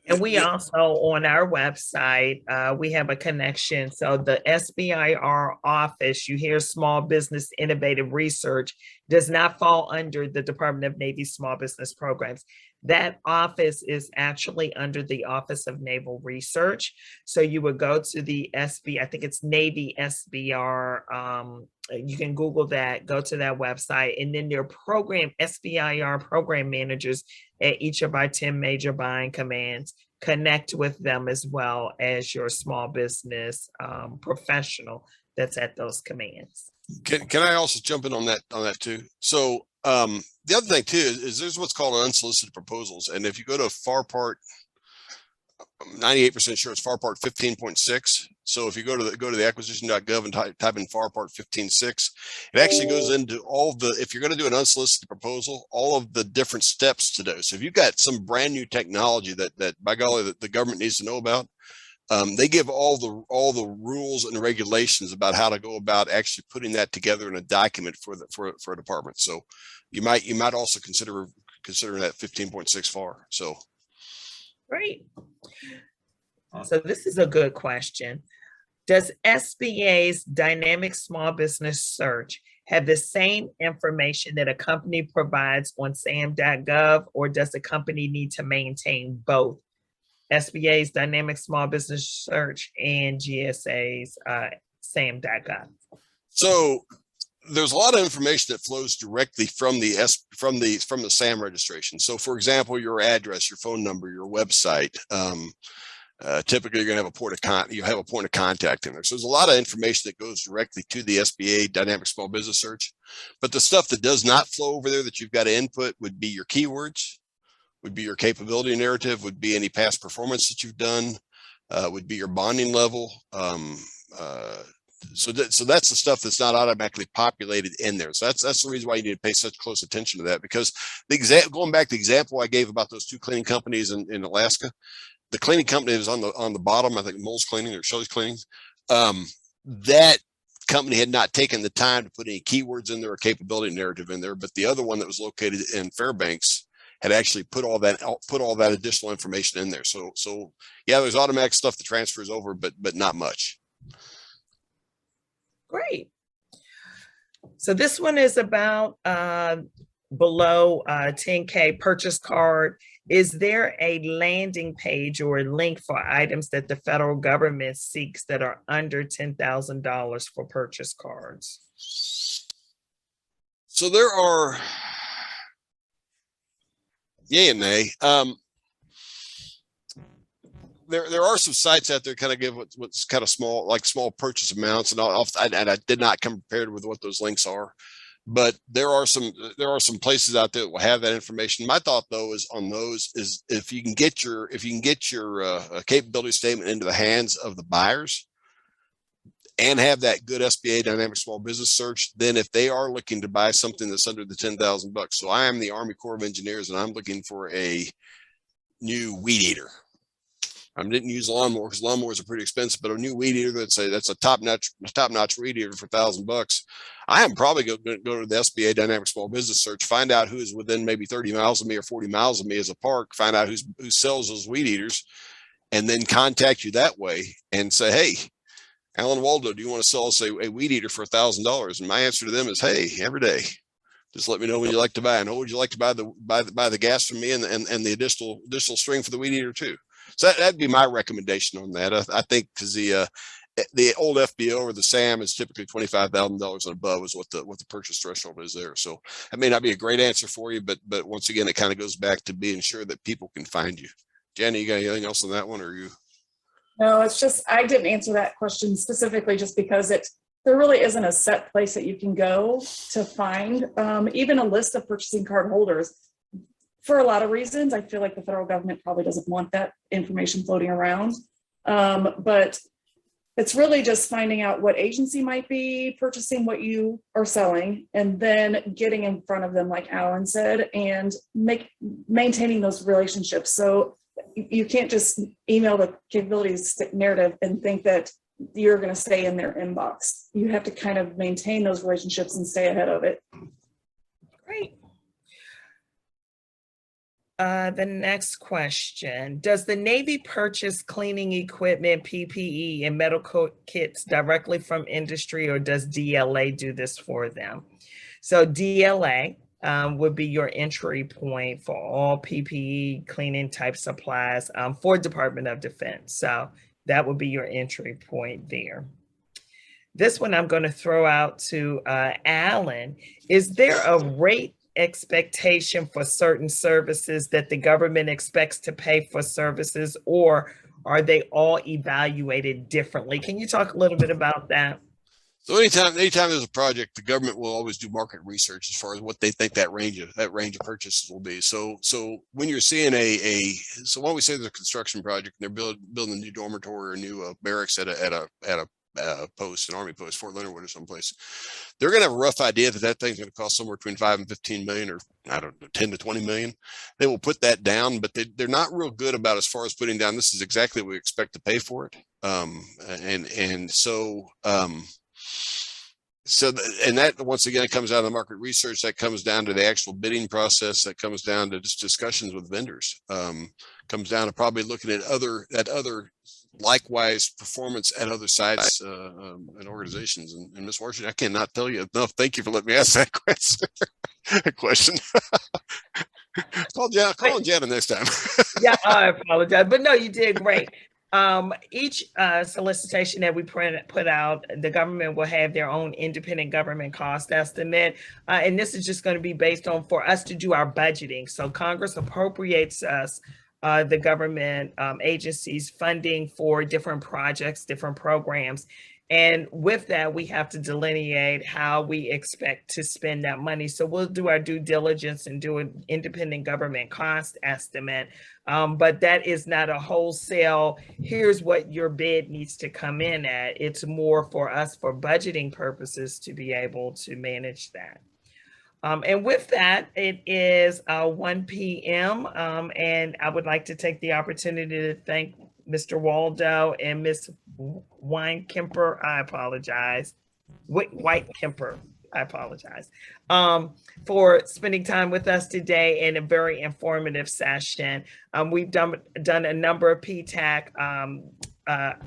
and we also, on our website, we have a connection. So the SBIR office, you hear Small Business Innovative Research, does not fall under the Department of Navy Small Business Programs. That office is actually under the Office of Naval Research. So you would go to the I think it's Navy SBR. You can Google that, go to that website, and then their program, SBIR program managers at each of our 10 major buying commands connect with them, as well as your small business professional that's at those commands. Can I also jump in on that too? So the other thing too is there's what's called unsolicited proposals, and if you go to FAR Part, 98% sure it's FAR Part 15.6. So if you go to the acquisition.gov and type in FAR Part 15.6, it actually goes into all if you're going to do an unsolicited proposal, all of the different steps to do. So if you've got some brand new technology that by golly that the government needs to know about, They give all the rules and regulations about how to go about actually putting that together in a document for a department. So you might also consider that 15.6 FAR. So Great. So this is a good question. Does SBA's dynamic small business search have the same information that a company provides on sam.gov, or does the company need to maintain both SBA's dynamic small business search and GSA's sam.gov? So there's a lot of information that flows directly from the SAM registration. So for example, your address, your phone number, your website, typically you're going to have a point of contact in there. So there's a lot of information that goes directly to the SBA dynamic small business search. But the stuff that does not flow over there that you've got to input would be your keywords, would be your capability narrative, would be any past performance that you've done, would be your bonding level. So that's the stuff that's not automatically populated in there. So that's the reason why you need to pay such close attention to that, because going back to the example I gave about those two cleaning companies in Alaska, the cleaning company was on the bottom, I think Mole's Cleaning or Shelley's Cleaning. That company had not taken the time to put any keywords in there or capability narrative in there, but the other one that was located in Fairbanks had actually put all that additional information in there. So yeah, there's automatic stuff that transfers over, but not much. Great. So this one is about below 10K purchase card. Is there a landing page or a link for items that the federal government seeks that are under $10,000 for purchase cards? So there are yay and nay. There are some sites out there kind of give what's kind of small purchase amounts, and I did not come prepared with what those links are, but there are some places out there that will have that information. My thought though is on those is if you can get your capability statement into the hands of the buyers and have that good SBA dynamic small business search, then if they are looking to buy something that's under the $10,000, so I am the Army Corps of Engineers and I'm looking for a new weed eater. I didn't use lawnmower because lawnmowers are pretty expensive, but a new weed eater that's a top notch weed eater for $1,000. I am probably going to go to the SBA dynamic small business search, find out who is within maybe 30 miles of me or 40 miles of me as a park, find out who sells those weed eaters, and then contact you that way and say, hey, Alan Waldo, do you want to sell us a weed eater for $1,000? And my answer to them is, hey, every day. Just let me know when you like to buy. And would you like to buy the gas from me and the additional string for the weed eater too? So that'd be my recommendation on that. I think because the old FBO or the SAM is typically $25,000 and above is what the purchase threshold is there. So that may not be a great answer for you, but once again, it kind of goes back to being sure that people can find you. Jenny, you got anything else on that one, or you? No, it's just, I didn't answer that question specifically just because there really isn't a set place that you can go to find even a list of purchasing card holders. For a lot of reasons, I feel like the federal government probably doesn't want that information floating around. But it's really just finding out what agency might be purchasing what you are selling, and then getting in front of them, like Alan said, and maintaining those relationships. So you can't just email the capabilities narrative and think that you're going to stay in their inbox. You have to kind of maintain those relationships and stay ahead of it. Great. The next question, does the Navy purchase cleaning equipment, PPE, and medical kits directly from industry, or does DLA do this for them? So DLA would be your entry point for all PPE cleaning type supplies for Department of Defense. So that would be your entry point there. This one I'm going to throw out to Alan. Is there a rate expectation for certain services that the government expects to pay for services, or are they all evaluated differently? Can you talk a little bit about that? So anytime there's a project, the government will always do market research as far as what they think that range of purchases will be. So when you're seeing so when we say there's a construction project and they're building a new dormitory or new barracks at a post, an Army post, Fort Leonard Wood or someplace. They're going to have a rough idea that that thing's going to cost somewhere between 5 and 15 million, or I don't know, 10 to 20 million. They will put that down, but they're not real good about as far as putting down, this is exactly what we expect to pay for it. And that once again comes out of the market research, that comes down to the actual bidding process, that comes down to just discussions with vendors, comes down to probably looking at other likewise performance at other sites and organizations. And Ms. Washington, I cannot tell you enough. Thank you for letting me ask that question. Call Jana next time. Yeah, I apologize, but no, you did great. Each solicitation that we put out, the government will have their own independent government cost estimate. And this is just going to be based on for us to do our budgeting. So Congress appropriates us, the government agencies, funding for different projects, different programs. And with that, we have to delineate how we expect to spend that money. So we'll do our due diligence and do an independent government cost estimate. But that is not a wholesale, here's what your bid needs to come in at. It's more for us for budgeting purposes to be able to manage that. And with that, it is 1 p.m. And I would like to take the opportunity to thank Mr. Waldo and Ms. Weitkemper. I apologize. Weitkemper. I apologize. For spending time with us today in a very informative session. We've done a number of PTAC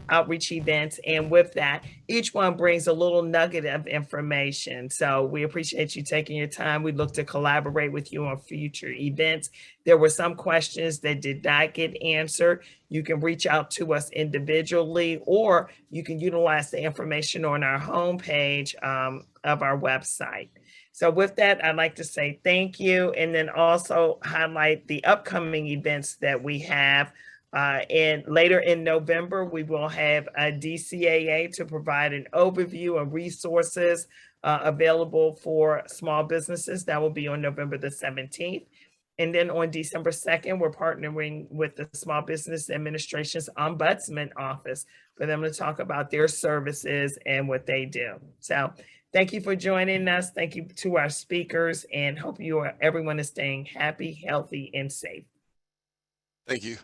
outreach events, and with that, each one brings a little nugget of information. So we appreciate you taking your time. We look to collaborate with you on future events. There were some questions that did not get answered. You can reach out to us individually, or you can utilize the information on our homepage of our website. So with that, I'd like to say thank you, and then also highlight the upcoming events that we have. And later in November, we will have a DCAA to provide an overview of resources available for small businesses. That will be on November the 17th. And then on December 2nd, we're partnering with the Small Business Administration's Ombudsman Office for them to talk about their services and what they do. So thank you for joining us. Thank you to our speakers, and hope everyone is staying happy, healthy, and safe. Thank you.